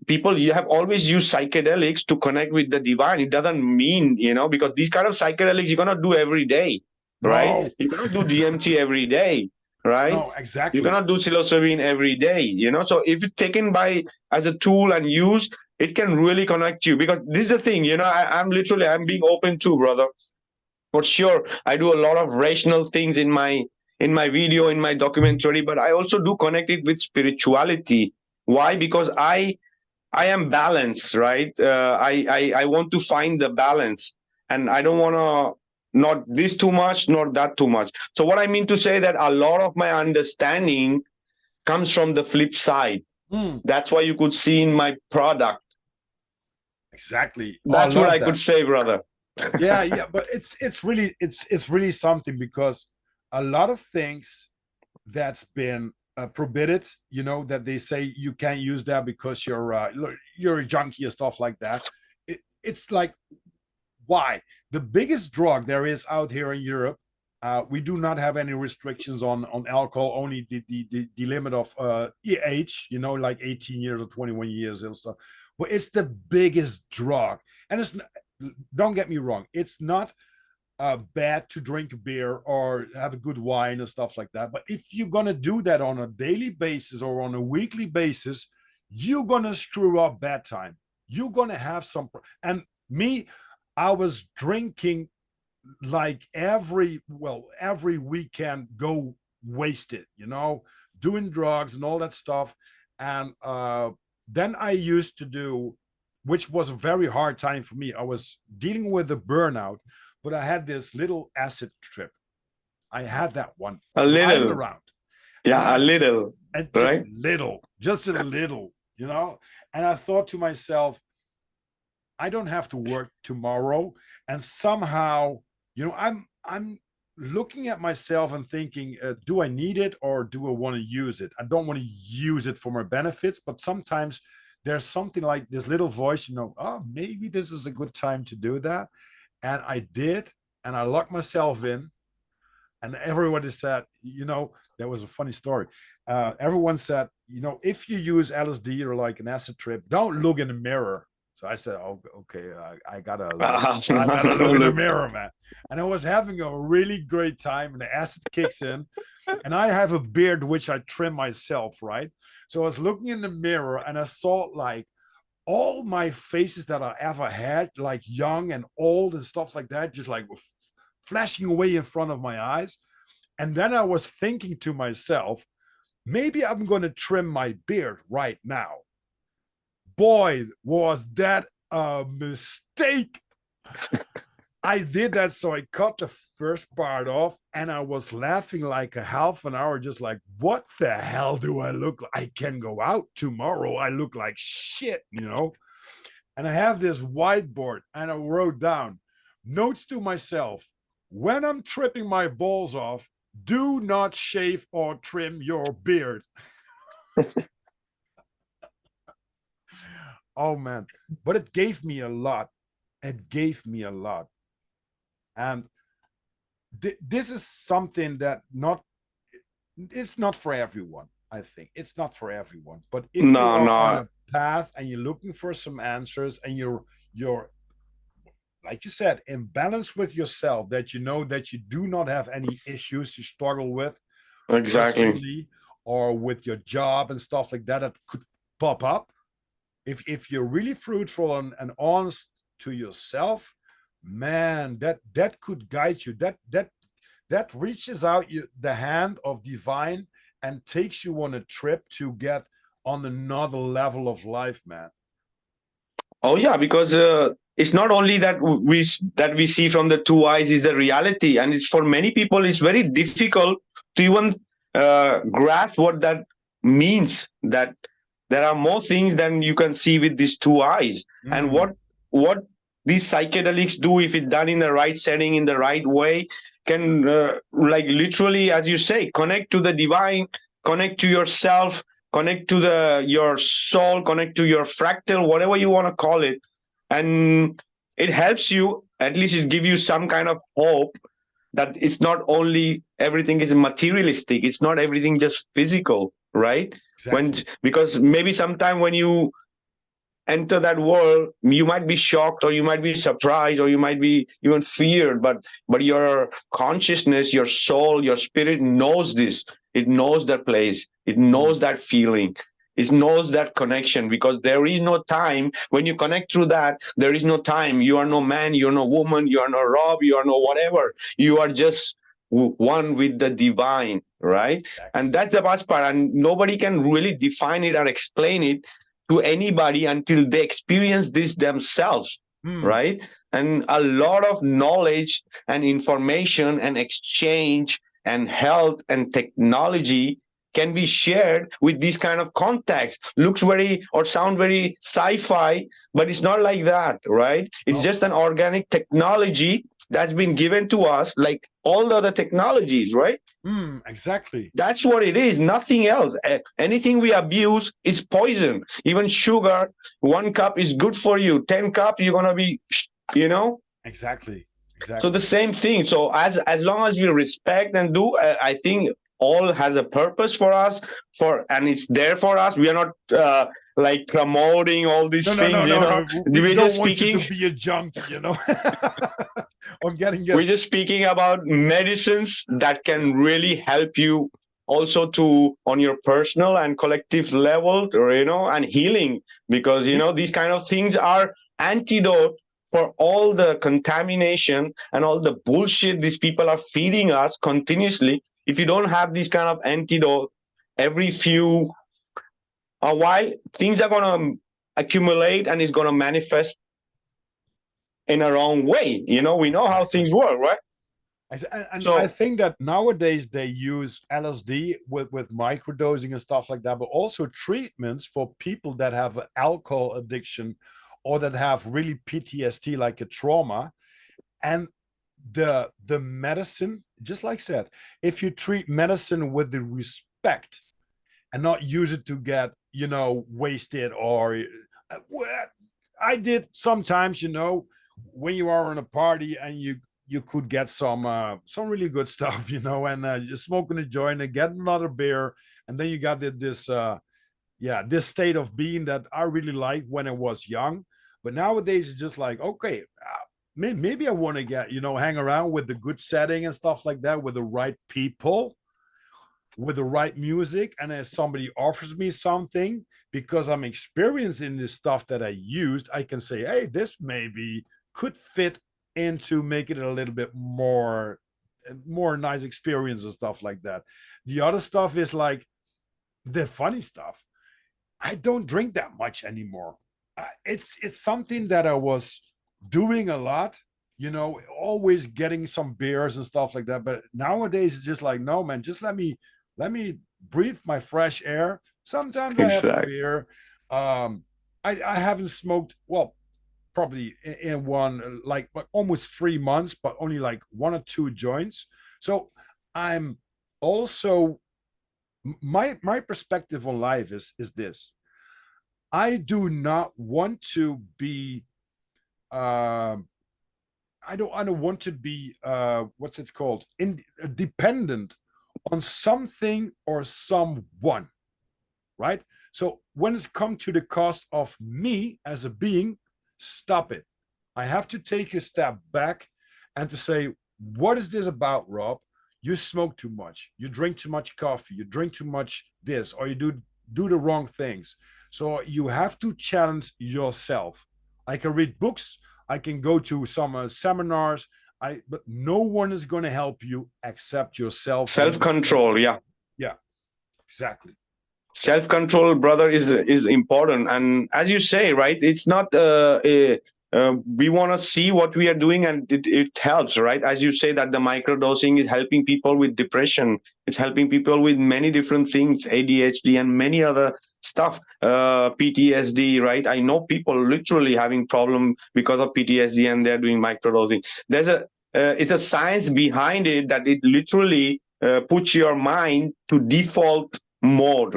people, you have always used psychedelics to connect with the divine. It doesn't mean, because these kind of psychedelics you cannot do every day, right? No, You cannot do DMT every day, right? no, You exactly. cannot do psilocybin every day, so if it's taken by as a tool and used, it can really connect you. Because this is the thing, I'm being open too, brother. For sure, I do a lot of rational things in my video, in my documentary, but I also do connect it with spirituality. Why? Because I am balanced, right? I want to find the balance, and I don't want to not this too much, not that too much. So what I mean to say that a lot of my understanding comes from the flip side. Mm, That's why you could see in my product. exactly. Oh, I That's what love I could that. say, brother. Yeah, yeah, but it's really something, because a lot of things that's been prohibited, that they say you can't use that because you're a junkie and stuff like that. It's like, why? The biggest drug there is out here in Europe, we do not have any restrictions on alcohol, only the limit of age, like 18 years or 21 years and stuff. But it's the biggest drug. And don't get me wrong, it's not bad to drink a beer or have a good wine and stuff like that. But if you're going to do that on a daily basis or on a weekly basis, you're going to screw up bad time. You're going to have some. And me, I was drinking like every weekend, go wasted, doing drugs and all that stuff. And then I used to do, which was a very hard time for me. I was dealing with the burnout, but I had this little acid trip. I had that one A lying little, around, and yeah, a little, and right? just a little, And I thought to myself, I don't have to work tomorrow, and somehow, I'm looking at myself and thinking, do I need it or do I want to use it? I don't want to use it for my benefits, but sometimes there's something like this little voice, oh, maybe this is a good time to do that. And I did, and I locked myself in. And everybody said, there was a funny story. Everyone said, if you use LSD or like an acid trip, don't look in the mirror. So I said, oh, okay, I gotta look in the mirror, man. And I was having a really great time, and the acid kicks in, and I have a beard which I trim myself, right? So I was looking in the mirror, and I saw like all my faces that I ever had, like young and old and stuff like that, just like flashing away in front of my eyes. And then I was thinking to myself, maybe I'm going to trim my beard right now. Boy, was that a mistake. I did that, so I cut the first part off, and I was laughing like a half an hour, just like, what the hell do I look like? I can go out tomorrow. I look like shit, And I have this whiteboard, and I wrote down notes to myself. When I'm tripping my balls off, do not shave or trim your beard. Oh, man. But it gave me a lot. It gave me a lot. And this is something that it's not for everyone. I think it's not for everyone. But if you No, are on no, a path and you're looking for some answers, and you're like you said, in balance with yourself, that that you do not have any issues to struggle with exactly. personally or with your job and stuff like that could pop up. If you're really fruitful and honest to yourself, man, that could guide you. That reaches out the hand of divine and takes you on a trip to get on another level of life, man. Oh yeah, because it's not only that we see from the two eyes is the reality, and it's for many people it's very difficult to even grasp what that means. That There are more things than you can see with these two eyes. And what these psychedelics do, if it's done in the right setting, in the right way, can like literally, as you say, connect to the divine, connect to yourself, connect to your soul, connect to your fractal, whatever you want to call it. And it helps you, at least it gives you some kind of hope that it's not only everything is materialistic, it's not everything just physical, right? Exactly. Because maybe sometime when you enter that world, you might be shocked, or you might be surprised, or you might be even feared, but your consciousness, your soul, your spirit knows this. It knows that place, it knows that feeling, it knows that connection, because there is no time. When you connect through that, there is no time. You are no man, you are no woman, you are no Rob, you are no whatever. You are just one with the divine, right? Exactly. And that's the best part, and nobody can really define it or explain it to anybody until they experience this themselves, right? And a lot of knowledge and information and exchange and health and technology can be shared with these kind of contexts. Looks very or sound very sci-fi, but it's not like that, right? It's just an organic technology that's been given to us like all the other technologies, right? Exactly. That's what it is, nothing else. Anything we abuse is poison. Even sugar, 1 cup is good for you. 10 cups, you're gonna be, Exactly. So the same thing. So as long as we respect and do, I think all has a purpose for us, and it's there for us. We are not like promoting all these things. No. We We're don't just want speaking. you to be a junkie, or getting We're just speaking about medicines that can really help you also to on your personal and collective level, and healing, because these kind of things are antidote for all the contamination and all the bullshit these people are feeding us continuously. If you don't have this kind of antidote, every few a while things are going to accumulate and it's going to manifest in a wrong way. We know how things work, right? And I think that nowadays they use LSD with microdosing and stuff like that, but also treatments for people that have alcohol addiction or that have really PTSD, like a trauma. And the medicine, just like I said, if you treat medicine with the respect and not use it to get, wasted, or I did sometimes, when you are on a party and you could get some really good stuff, and you're smoking a joint and get another beer, and then you got this state of being that I really liked when I was young. But nowadays it's just like, okay, maybe I want to get, hang around with the good setting and stuff like that, with the right people, with the right music, and if somebody offers me something because I'm experienced in this stuff that I used, I can say, hey, this maybe could fit into make it a little bit more nice experience and stuff like that. The other stuff is like the funny stuff. I don't drink that much anymore. It's something that I was doing a lot, always getting some beers and stuff like that. But nowadays it's just like, no, man, just let me breathe my fresh air. Sometimes I have a beer. I haven't smoked, well, probably in one like almost 3 months, but only like 1 or 2 joints. So I'm also, my perspective on life is this: I do not want to be I don't want to be what's it called, dependent on something or someone, right? So when it's come to the cost of me as a being, stop it. I have to take a step back and to say, what is this about, Rob? You smoke too much, you drink too much coffee, you drink too much this, or you do the wrong things. So you have to challenge yourself. I can read books, I can go to some seminars, but no one is going to help you except yourself. Self-control, yeah, exactly. Self-control, brother, is important. And as you say, right, it's not we want to see what we are doing, and it helps, right? As you say, that the microdosing is helping people with depression. It's helping people with many different things, ADHD and many other stuff, PTSD, right? I know people literally having problem because of PTSD, and they're doing microdosing. It's a science behind it, that it literally puts your mind to default mode,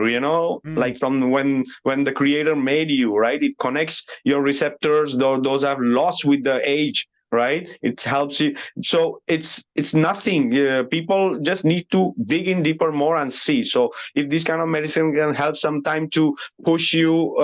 like from when the creator made you, right? It connects your receptors, those have lost with the age, right? It helps you. So it's nothing. People just need to dig in deeper more and see. So if this kind of medicine can help sometime to push you,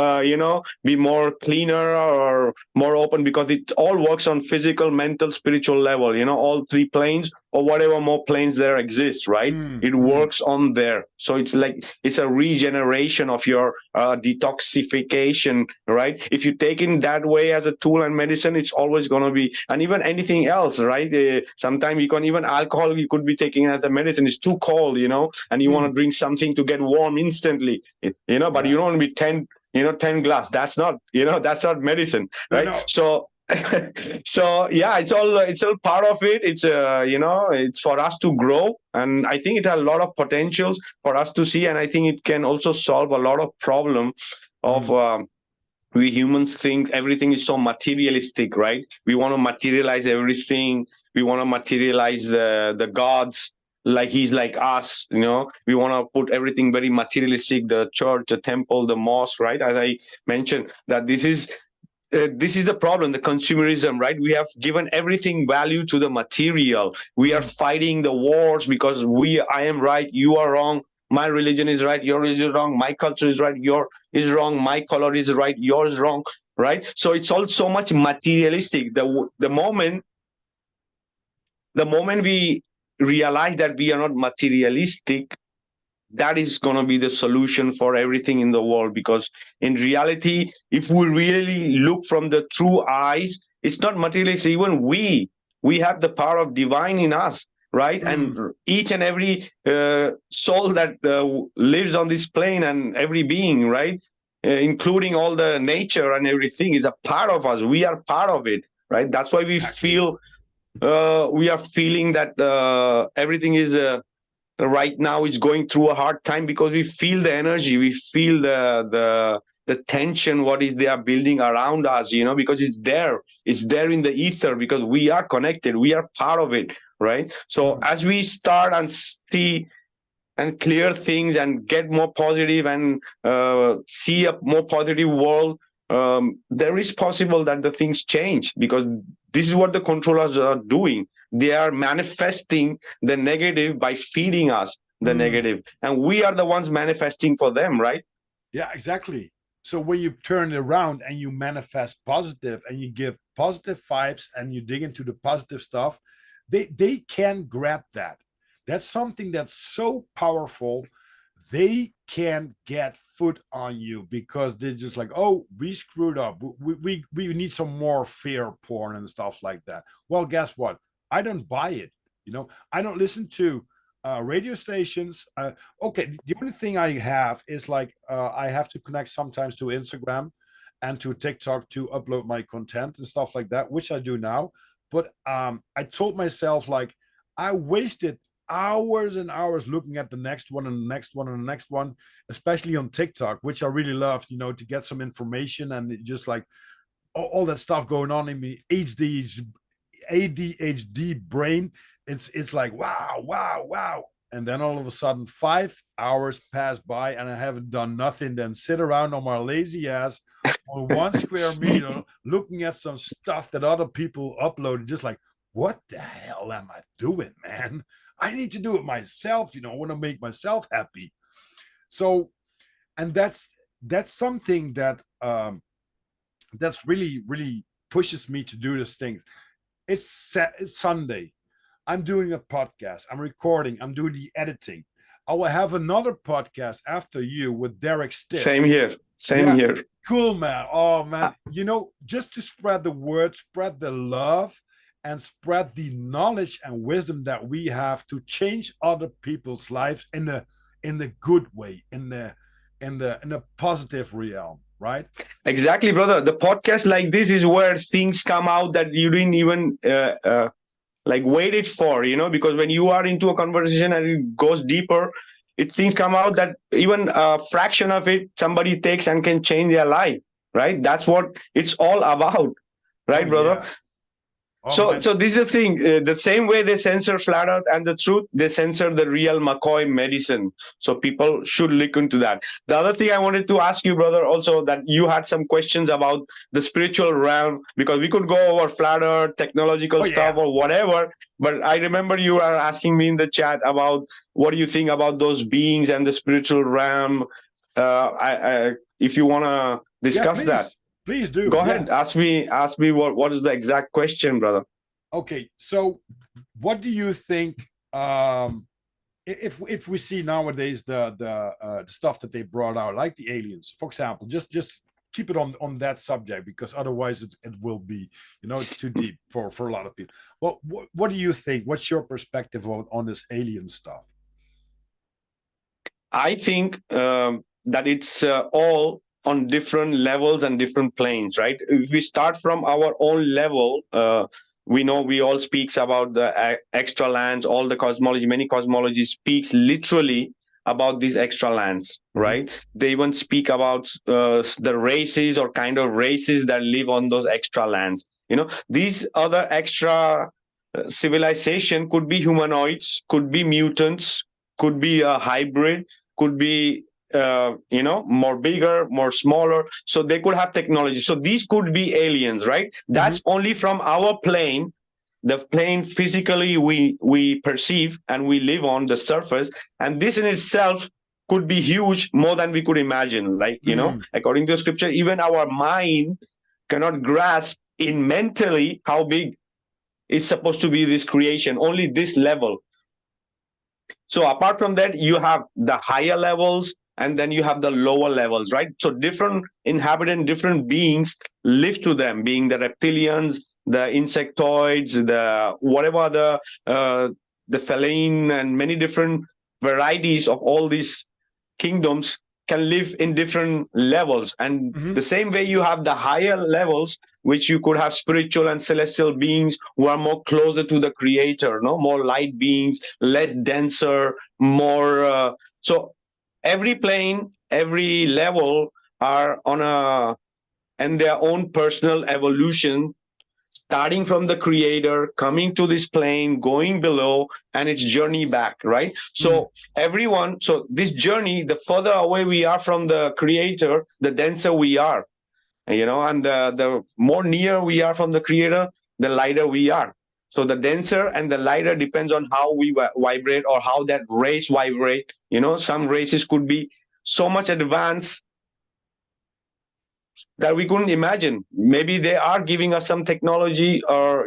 be more cleaner or more open, because it all works on physical, mental, spiritual level, all three planes, or whatever more planes there exist, right? It works on there. So it's like it's a regeneration of your detoxification, right? If you take in that way as a tool and medicine, it's always going to be. And even anything else, right? Sometimes you can, even alcohol you could be taking as a medicine. It's too cold, and you want to drink something to get warm instantly, but you don't want to be 10 glass. That's not medicine, right? No. So yeah, it's all part of it. It's it's for us to grow, and I think it has a lot of potentials for us to see, and I think it can also solve a lot of problem of we humans think everything is so materialistic, right? We want to materialize everything. We want to materialize the gods, like he's like us, we want to put everything very materialistic, the church, the temple, the mosque, right? As I mentioned, that this is the problem, the consumerism, right? We have given everything value to the material. We are fighting the wars because I am right, you are wrong. My religion is right, your religion is wrong. My culture is right, your is wrong. My color is right, yours is wrong, right? So it's all so much materialistic. The moment we realize that we are not materialistic, that is going to be the solution for everything in the world. Because in reality, if we really look from the true eyes, it's not materialistic. Even we have the power of divine in us, right? And each and every soul that lives on this plane, and every being, right, including all the nature and everything, is a part of us. We are part of it, right? That's why we feel we are feeling that everything is right now is going through a hard time, because we feel the energy, we feel the tension, what is they are building around us, because it's there in the ether, because we are connected, we are part of it, right? So as we start and see and clear things and get more positive and see a more positive world, there is possible that the things change, because this is what the controllers are doing. They are manifesting the negative by feeding us the negative, and we are the ones manifesting for them, right? Yeah, exactly. So when you turn it around and you manifest positive and you give positive vibes and you dig into the positive stuff, they can grab that. That's something that's so powerful. They can get foot on you because they're just like, oh, we screwed up. We need some more fear porn and stuff like that. Well, guess what? I don't buy it. I don't listen to radio stations. Okay, the only thing I have is like I have to connect sometimes to Instagram and to TikTok to upload my content and stuff like that, which I do now. But I told myself, like, I wasted hours and hours looking at the next one and the next one and the next one, especially on TikTok, which I really loved, to get some information and just like all that stuff going on in me, ADHD brain. It's like, wow, wow, wow. And then all of a sudden, 5 hours pass by and I haven't done nothing than sit around on my lazy ass on 1 square meter looking at some stuff that other people uploaded, just like, what the hell am I doing, man? I need to do it myself, I want to make myself happy. So, and that's something that that's really, really pushes me to do these things. It's Sunday. I'm doing a podcast. I'm recording. I'm doing the editing. I will have another podcast after you with Derek Stitt. Same here. Cool, man. Oh, man. Just to spread the word, spread the love, and spread the knowledge and wisdom that we have to change other people's lives in the good way, in the positive realm. right? Exactly, brother. The podcast like this is where things come out that you didn't even like waited for, because when you are into a conversation and it goes deeper, things come out that even a fraction of it somebody takes and can change their life, right? That's what it's all about, Oh right, brother? yeah. Oh So, man. so this is the thing. The same way they censor Flat Earth and the truth, they censor the real McCoy medicine. So people should look into that. The other thing I wanted to ask you, brother, also that you had some questions about the spiritual realm, because we could go over Flat Earth, technological Oh stuff, yeah. or whatever. But I remember you are asking me in the chat about what do you think about those beings and the spiritual realm. If you want to Yeah, discuss that, please do. go Yeah. ahead. Ask me what is the exact question, brother. Okay, so what do you think, if we see nowadays the stuff that they brought out, like the aliens, for example, just keep it on that subject, because otherwise it will be, too deep for a lot of people. Well, what do you think? What's your perspective on this alien stuff? I think that it's all on different levels and different planes, right? If we start from our own level, we know we all speaks about the extra lands, all the cosmology, many cosmology speaks literally about these extra lands, right? They even speak about the races or kind of races that live on those extra lands. These other extra civilization could be humanoids, could be mutants, could be a hybrid, could be more bigger, more smaller, so they could have technology. So these could be aliens, right? That's only from our plane, the plane physically we perceive and we live on the surface. And this in itself could be huge, more than we could imagine. Like, according to scripture, even our mind cannot grasp in mentally how big it's supposed to be, this creation, only this level. So apart from that, you have the higher levels and then you have the lower levels, right? So different inhabitant, different beings live to them, being the reptilians, the insectoids, the whatever the feline, and many different varieties of all these kingdoms can live in different levels. And the same way you have the higher levels, which you could have spiritual and celestial beings who are more closer to the creator, no more light beings, less denser, more so every plane, every level are on a and their own personal evolution, starting from the creator, coming to this plane, going below, and its journey back, right? So everyone, so this journey, the further away we are from the creator, the denser we are, and the more near we are from the creator, the lighter we are. So the denser and the lighter depends on how we vibrate, or how that race vibrate. Some races could be so much advanced that we couldn't imagine. Maybe they are giving us some technology, or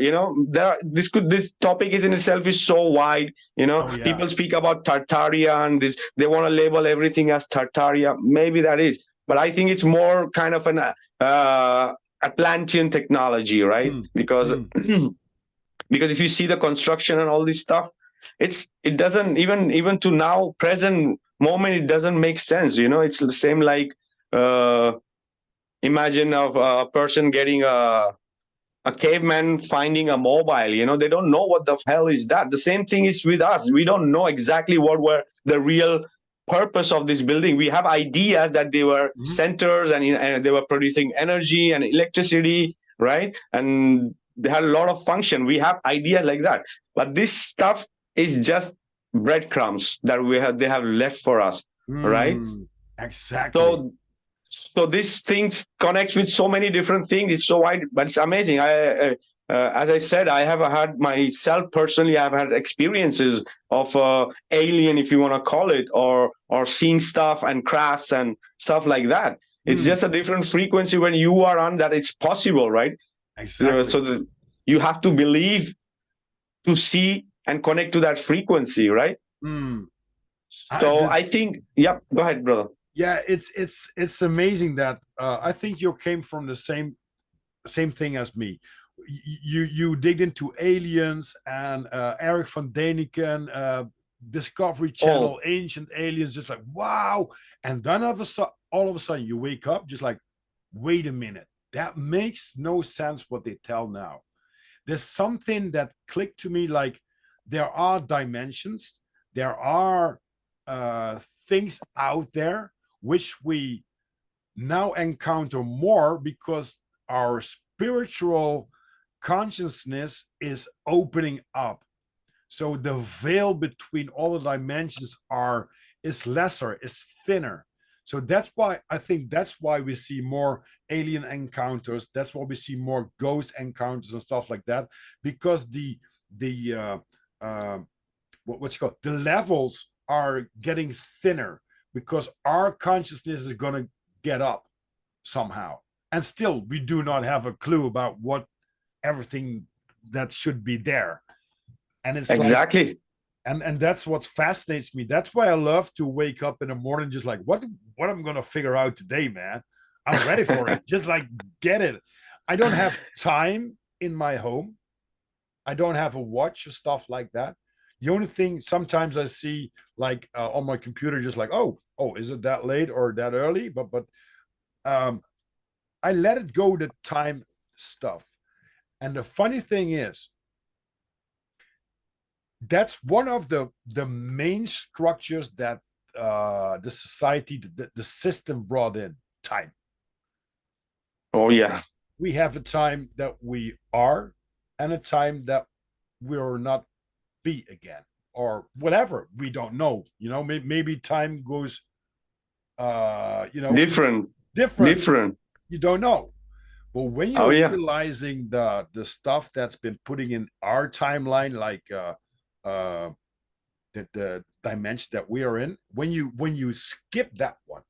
this topic is in itself is so wide. Oh yeah. People speak about Tartaria, and this they want to label everything as Tartaria. Maybe that is, but I think it's more kind of an Atlantean technology, right? Because because if you see the construction and all this stuff, it doesn't even to now present moment, it doesn't make sense. It's the same like imagine of a person getting a caveman finding a mobile. They don't know what the hell is that. The same thing is with us. We don't know exactly what were the real purpose of this building. We have ideas that they were centers, and they were producing energy and electricity, right? And they had a lot of function. We have ideas like that, but this stuff is just breadcrumbs that they have left for us, right? Exactly. So these things connects with so many different things. It's so wide, but it's amazing. As I said, I have had myself personally, I've had experiences of alien, if you want to call it, or seeing stuff and crafts and stuff like that. It's just a different frequency when you are on that. It's possible, right? Exactly. So you have to believe to see and connect to that frequency, right? So I think, yeah. Go ahead, brother. Yeah, it's amazing that I think you came from the same thing as me. You digged into aliens and Eric von Däniken, Discovery Channel, Ancient Aliens, just like wow. And then all of a sudden you wake up just like, wait a minute, that makes no sense what they tell now. There's something that clicked to me, like there are dimensions, there are things out there which we now encounter more because our spiritual consciousness is opening up. So the veil between all the dimensions is lesser, is thinner. So that's why I think that's why we see more alien encounters. That's why we see more ghost encounters and stuff like that, because what's called the levels are getting thinner, because our consciousness is going to get up somehow, and still we do not have a clue about what everything that should be there. And it's exactly. like, and that's what fascinates me. That's why I love to wake up in the morning just like, what I'm gonna figure out today, man. I'm ready for it. Just like, get it. I don't have time in my home. I don't have a watch or stuff like that. The only thing sometimes I see, like on my computer, just like, oh, is it that late or that early? But I let it go, the time stuff. And the funny thing is, that's one of the main structures that the society, the system brought in: time. Oh yeah. We have a time that we are, and a time that we'll not be again, or whatever. We don't know. Maybe time goes, Different. different. You don't know. But when Oh you're yeah. realizing the stuff that's been putting in our timeline, like the dimension that we are in, when you skip that one,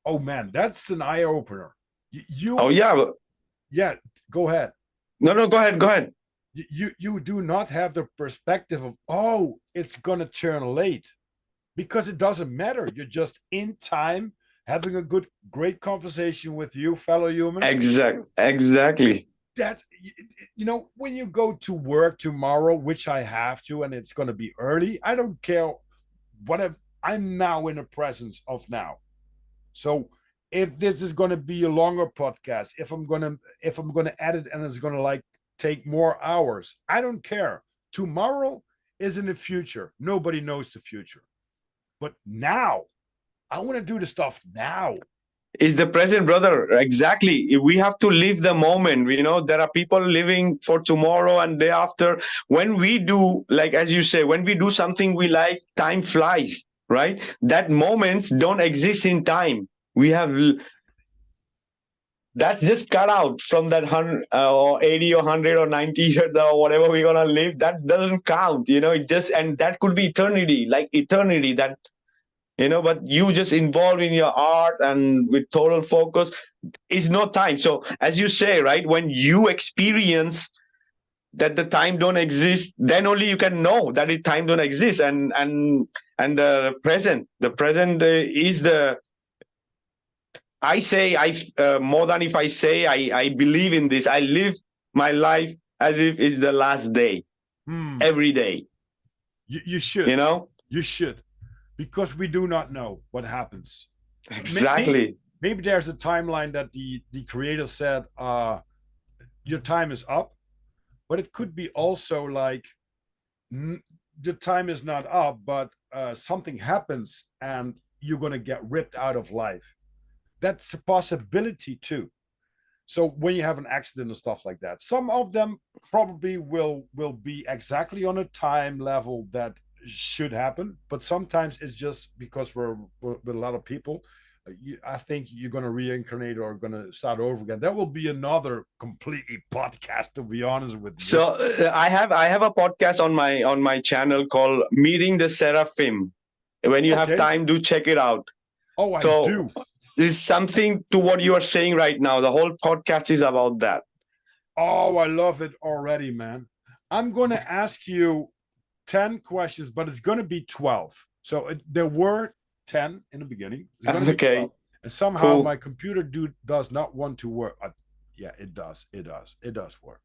oh man, that's an eye opener. Oh yeah. Yeah, go ahead. No, go ahead. You do not have the perspective of, oh, it's gonna turn late, because it doesn't matter. You're just in time, having a great conversation with you, fellow human. Exactly. That's, when you go to work tomorrow, which I have to, and it's going to be early, I don't care what I'm now in the presence of now. So if this is going to be a longer podcast, if I'm going to edit and it's going to like take more hours, I don't care. Tomorrow is in the future. Nobody knows the future. But now, I want to do the stuff now. Is the present, brother. Exactly. We have to live the moment. There are people living for tomorrow and day after. When we do, like as you say, when we do something we like, time flies, right? That moments don't exist in time. We have that's just cut out from that 100 or 80 or 100 or 90 years or whatever we're gonna live. That doesn't count. It just, and that could be eternity, like eternity. That but you just involved in your art and with total focus, is no time. So as you say, right, when you experience that the time don't exist, then only you can know that the time don't exist. And the present is the, I say, more than if I say, I believe in this. I live my life as if it's the last day. Every day. You should. You should. Because we do not know what happens. Exactly. Maybe there's a timeline that the creator said, your time is up, but it could be also like, the time is not up, but something happens and you're going to get ripped out of life. That's a possibility too. So when you have an accident and stuff like that, some of them probably will be exactly on a time level that should happen, but sometimes it's just because we're with a lot of people. I think you're going to reincarnate or going to start over again. That will be another completely podcast, to be honest with you. So I have a podcast on my channel called Meeting the Seraphim. When you have time, do check it out. Oh, I do. This is something to what you are saying right now. The whole podcast is about that. Oh, I love it already, man. I'm going to ask you 10 questions, but it's going to be 12. So there were 10 in the beginning. It's going to be 12. And somehow my computer does not want to work. Yeah, it does. It does work.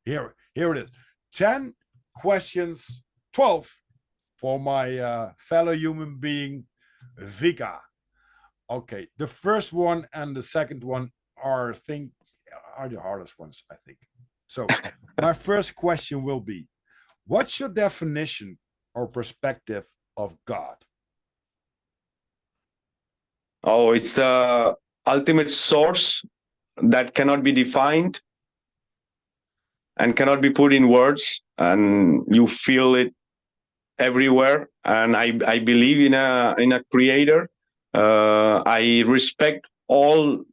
Here it is. 10 questions, 12 for my fellow human being, Vikka. Okay, the first one and the second one are the hardest ones, I think. So my first question will be, what's your definition or perspective of God? Oh, it's the ultimate source that cannot be defined and cannot be put in words, and you feel it everywhere. And I believe in a creator. I respect all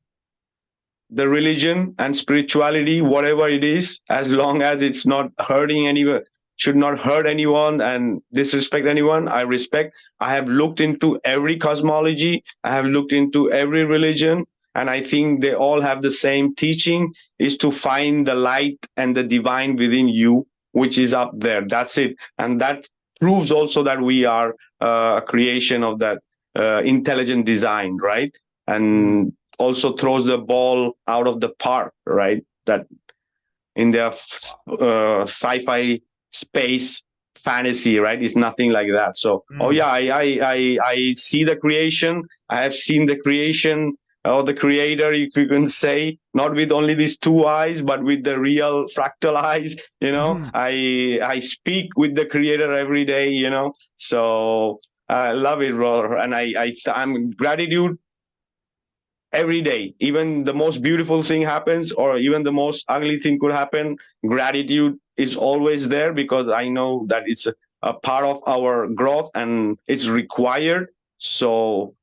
the religion and spirituality, whatever it is, as long as it's not hurting anyone, should not hurt anyone and disrespect anyone. I respect. I have looked into every cosmology, I have looked into every religion, and I think they all have the same teaching, is to find the light and the divine within you, which is up there. That's it. And that proves also that we are a creation of that intelligent design, right? And also throws the ball out of the park, right? That in their sci-fi space fantasy, right? It's nothing like that. So, oh yeah, I see the creation. I have seen the creation or the creator, if you can say, not with only these two eyes, but with the real fractal eyes. I speak with the creator every day. So I love it, brother, and I'm gratitude every day. Even the most beautiful thing happens, or even the most ugly thing could happen, gratitude is always there, because I know that it's a part of our growth and it's required. So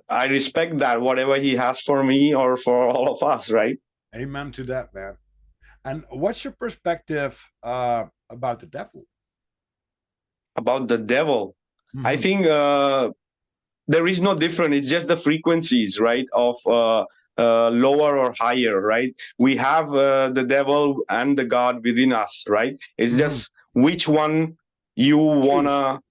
I respect that, whatever he has for me or for all of us, right? Amen to that, man. And what's your perspective about the devil? About the devil, I Mm-hmm. think there is no difference. It's just the frequencies, right, of lower or higher, right? We have the devil and the God within us, right? It's Mm-hmm. just which one you Choose. wanna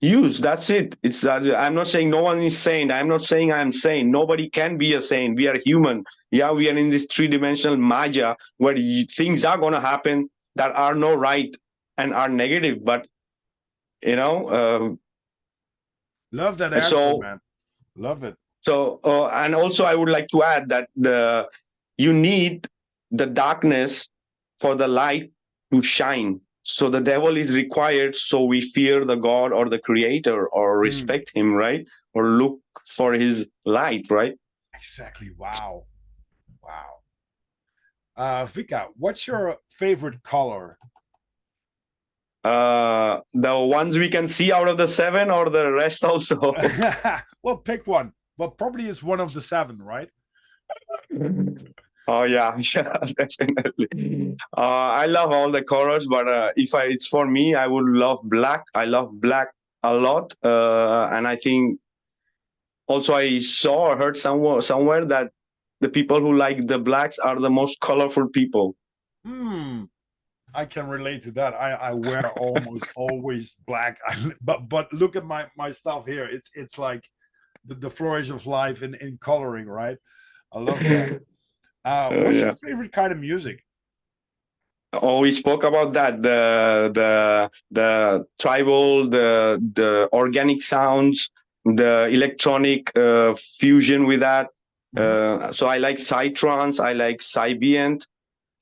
use. That's it. It's I'm not saying no one is saint. I'm not saying I'm sane. Nobody can be a saint. We are human. Yeah, we are in this three-dimensional maya where things are gonna happen that are no right and are negative. But you know, Love that answer, so man. Love it. So, and also I would like to add that you need the darkness for the light to shine. So the devil is required, so we fear the God or the creator or Mm, respect him, right? Or look for his light, right? exactly. Wow. Wow. Vika, what's your favorite color? The ones we can see out of the seven, or the rest also. Well, pick one. Well, probably is one of the seven, right? Oh yeah, yeah, definitely. I love all the colors, but if it's for me, I would love black. I love black a lot, and I think also I saw or heard somewhere that the people who like the blacks are the most colorful people. Hmm. I can relate to that. I wear almost always black. But look at my stuff here. It's like the flourish of life in coloring, right? I love that. What's your Yeah. favorite kind of music? Oh, we spoke about that. The tribal, the organic sounds, the electronic fusion with that. Mhm. So I like psytrance. I like psybient.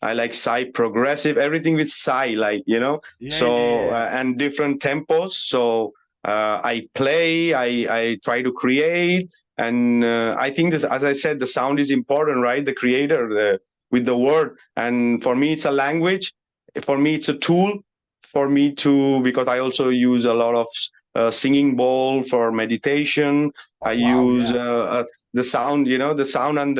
I like psy progressive, everything with psy, like, Yeah, so, yeah. and different tempos. So I play, I try to create. And I think this, as I said, the sound is important, right? The creator, with the word. And for me, it's a language. For me, it's a tool for me to, because I also use a lot of singing bowl for meditation. I Oh wow, use yeah. the sound, the sound and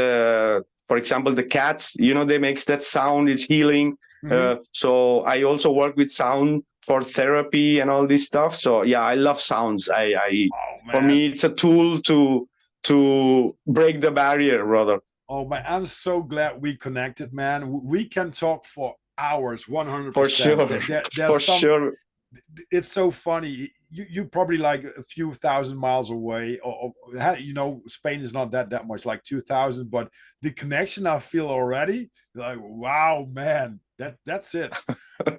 for example, the cats, they makes that sound. It's healing. Hmm. So I also work with sound for therapy and all this stuff. So yeah, I love sounds. Oh For man. me, it's a tool to break the barrier, brother. Oh man, I'm so glad we connected, man. We can talk for hours, For 100%. sure, There's for some. sure. It's so funny. You probably like a few thousand miles away, Spain is not that much, like 2,000. But the connection I feel already, like wow, man, that's it.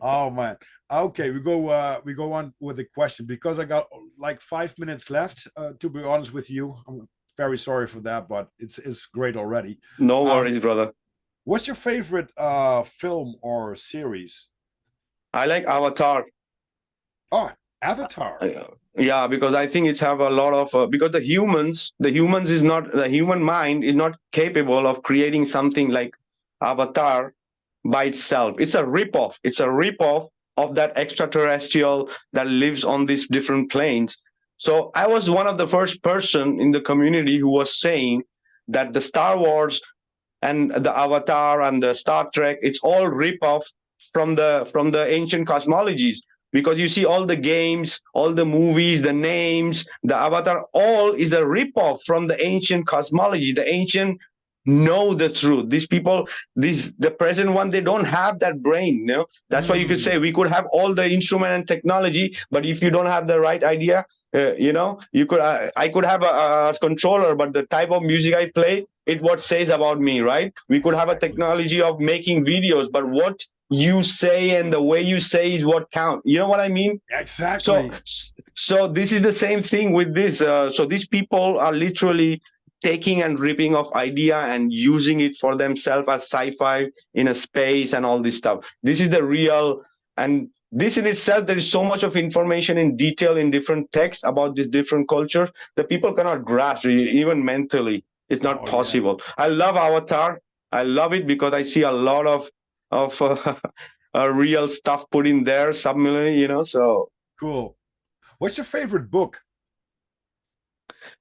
Oh man. Okay, we go on with the question because I got like 5 minutes left. To be honest with you, Very sorry for that, but it's great already. No worries, brother. What's your favorite film or series? I like Avatar. Oh, Avatar. Yeah, because I think it's have a lot of because the human mind is not capable of creating something like Avatar by itself. It's a ripoff. It's a ripoff of that extraterrestrial that lives on these different planes. So I was one of the first person in the community who was saying that the Star Wars and the Avatar and the Star Trek, it's all ripoff from the ancient cosmologies. Because you see all the games, all the movies, the names, the Avatar, all is a ripoff from the ancient cosmology. The ancient know the truth. These people, the present one, they don't have that brain. You know, that's why you could say we could have all the instrument and technology, but if you don't have the right idea, you could. I could have a controller, but the type of music I play, it what says about me, right? We could have a technology of making videos, but what you say and the way you say is what count. You know what I mean? Exactly. So this is the same thing with this. So these people are literally taking and ripping off idea and using it for themselves as sci-fi in a space and all this stuff. This is the real, and this in itself, there is so much of information in detail in different texts about these different cultures that people cannot grasp even mentally. It's not possible. Yeah. I love Avatar. I love it because I see a lot of real stuff put in there, subliminally, so. Cool. What's your favorite book?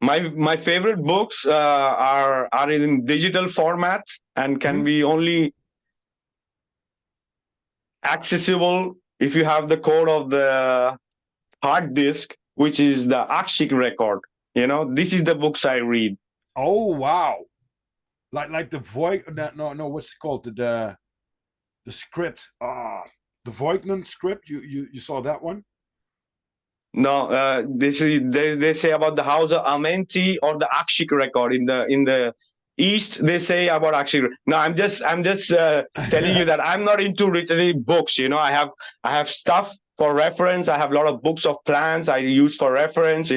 My favorite books are in digital formats and can be only accessible if you have the code of the hard disk, which is the Akashic record. This is the books I read. Oh wow! Like the voice? No. What's it called? The script? The Voigtman script. You saw that one? No, they say about the house of Amenti or the Akashic record in the East. They say about Akashic. No, I'm just telling you that I'm not into literary books. I have stuff for reference. I have a lot of books of plants I use for reference. I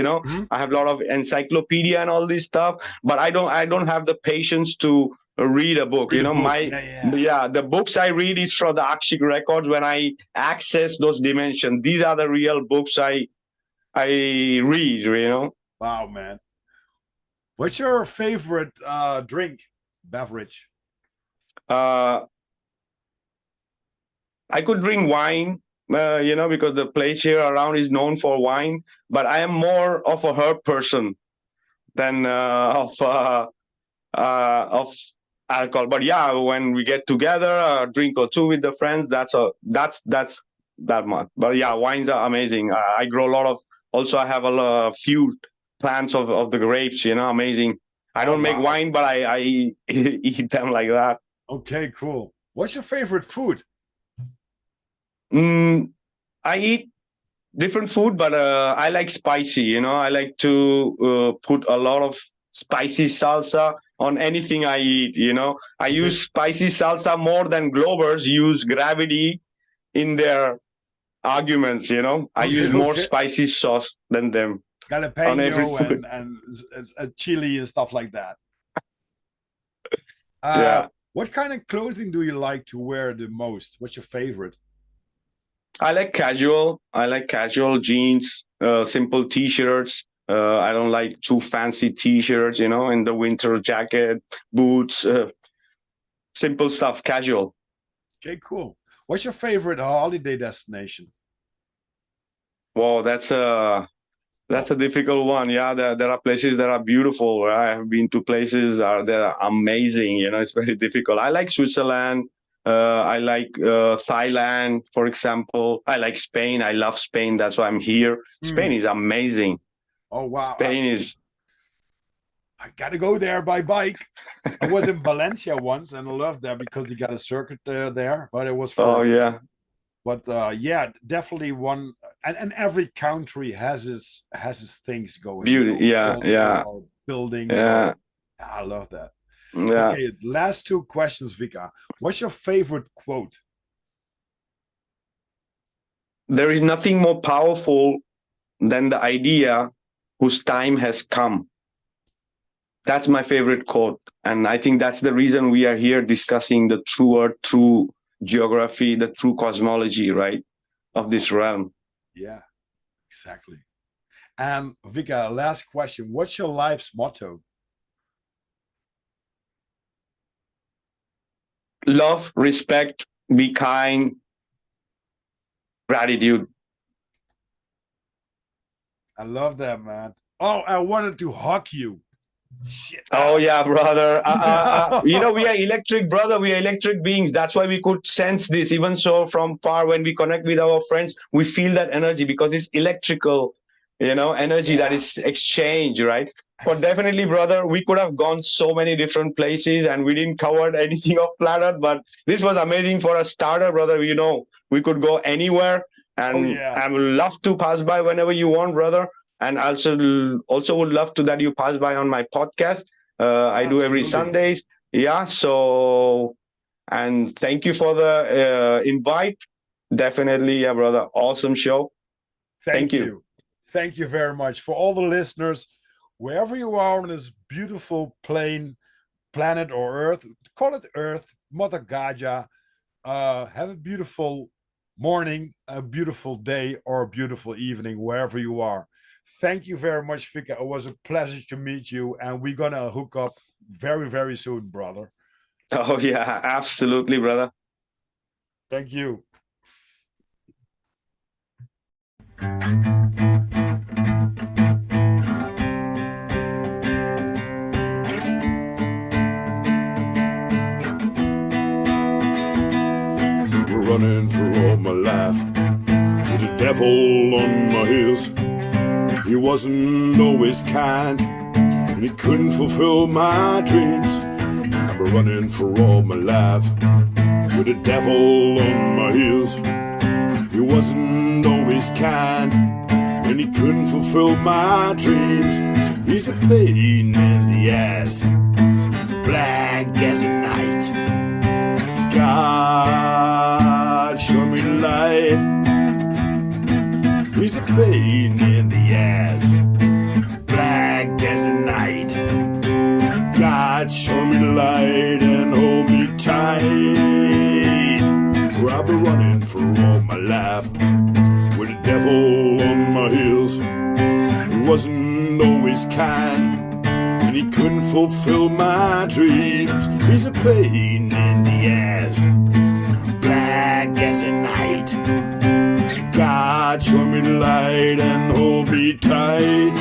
have a lot of encyclopedia and all this stuff. But I don't have the patience to read a book. The books I read is from the Akashic records when I access those dimensions. These are the real books I read. Wow, man. What's your favorite beverage? I could drink wine, because the place here around is known for wine, but I am more of a herb person than of alcohol. But yeah, when we get together, a drink or two with the friends, that's that much. But yeah, wines are amazing. I grow a lot of. Also, I have a few plants of the grapes, amazing. I don't make wine, but I eat them like that. Okay, cool. What's your favorite food? I eat different food, but I like spicy, I like to put a lot of spicy salsa on anything I eat, I use spicy salsa more than Globers use gravity in their arguments, I use more spicy sauce than them. Jalapeno and chili and stuff like that. Yeah. What kind of clothing do you like to wear the most? What's your favorite? I like casual. I like casual jeans, simple T-shirts. I don't like too fancy T-shirts, in the winter jacket, boots, simple stuff, casual. Okay, cool. What's your favorite holiday destination? Wow, that's a difficult one. Yeah, there are places that are beautiful. I have been to places that are amazing. It's very difficult. I like Switzerland. I like Thailand, for example. I like Spain. I love Spain. That's why I'm here. Spain is amazing. Oh, wow. Spain is... I got to go there by bike. I was in Valencia once, and I loved that because they got a circuit there, but it was for... Oh, yeah. But yeah, definitely one... And every country has his things going. Beauty, yeah. Buildings. Yeah. I love that. Yeah. Okay, last two questions, Vikka. What's your favorite quote? There is nothing more powerful than the idea whose time has come. That's my favorite quote. And I think that's the reason we are here discussing the true earth, true geography, the true cosmology, right, of this realm. Yeah, exactly. And Vikka, last question. What's your life's motto? Love, respect, be kind, gratitude. I love that, man. Oh, I wanted to hug you. Shit. Oh yeah, brother. You know, we are electric, brother. We are electric beings. That's why we could sense this. Even so, from far, when we connect with our friends, we feel that energy because it's electrical, energy that is exchanged, right? But definitely, brother, we could have gone so many different places and we didn't cover anything of Flat Earth. But this was amazing for a starter, brother. We could go anywhere, and I would love to pass by whenever you want, brother. And also would love to that you pass by on my podcast. I do every Sundays. Yeah. So, and thank you for the invite. Definitely, yeah, brother. Awesome show. Thank you. Thank you very much. For all the listeners, wherever you are on this beautiful planet or Earth, call it Earth, Mother Gaia, have a beautiful morning, a beautiful day, or a beautiful evening, wherever you are. Thank you very much, Vikka. It was a pleasure to meet you, and we're gonna hook up very, very soon, brother. Oh yeah, absolutely, brother. Thank you. Running for all my life with the devil on my heels. He wasn't always kind, and he couldn't fulfill my dreams. I'm running for all my life with the devil on my heels. He wasn't always kind, and he couldn't fulfill my dreams. He's a pain in the ass, black as a night. God, show me the light. He's a pain in the ass, black as a night. God, show me the light and hold me tight. For I've been running for all my life with the devil on my heels. He wasn't always kind, and he couldn't fulfill my dreams. He's a pain in the ass, black as a night. God, show me the light and hold me tight.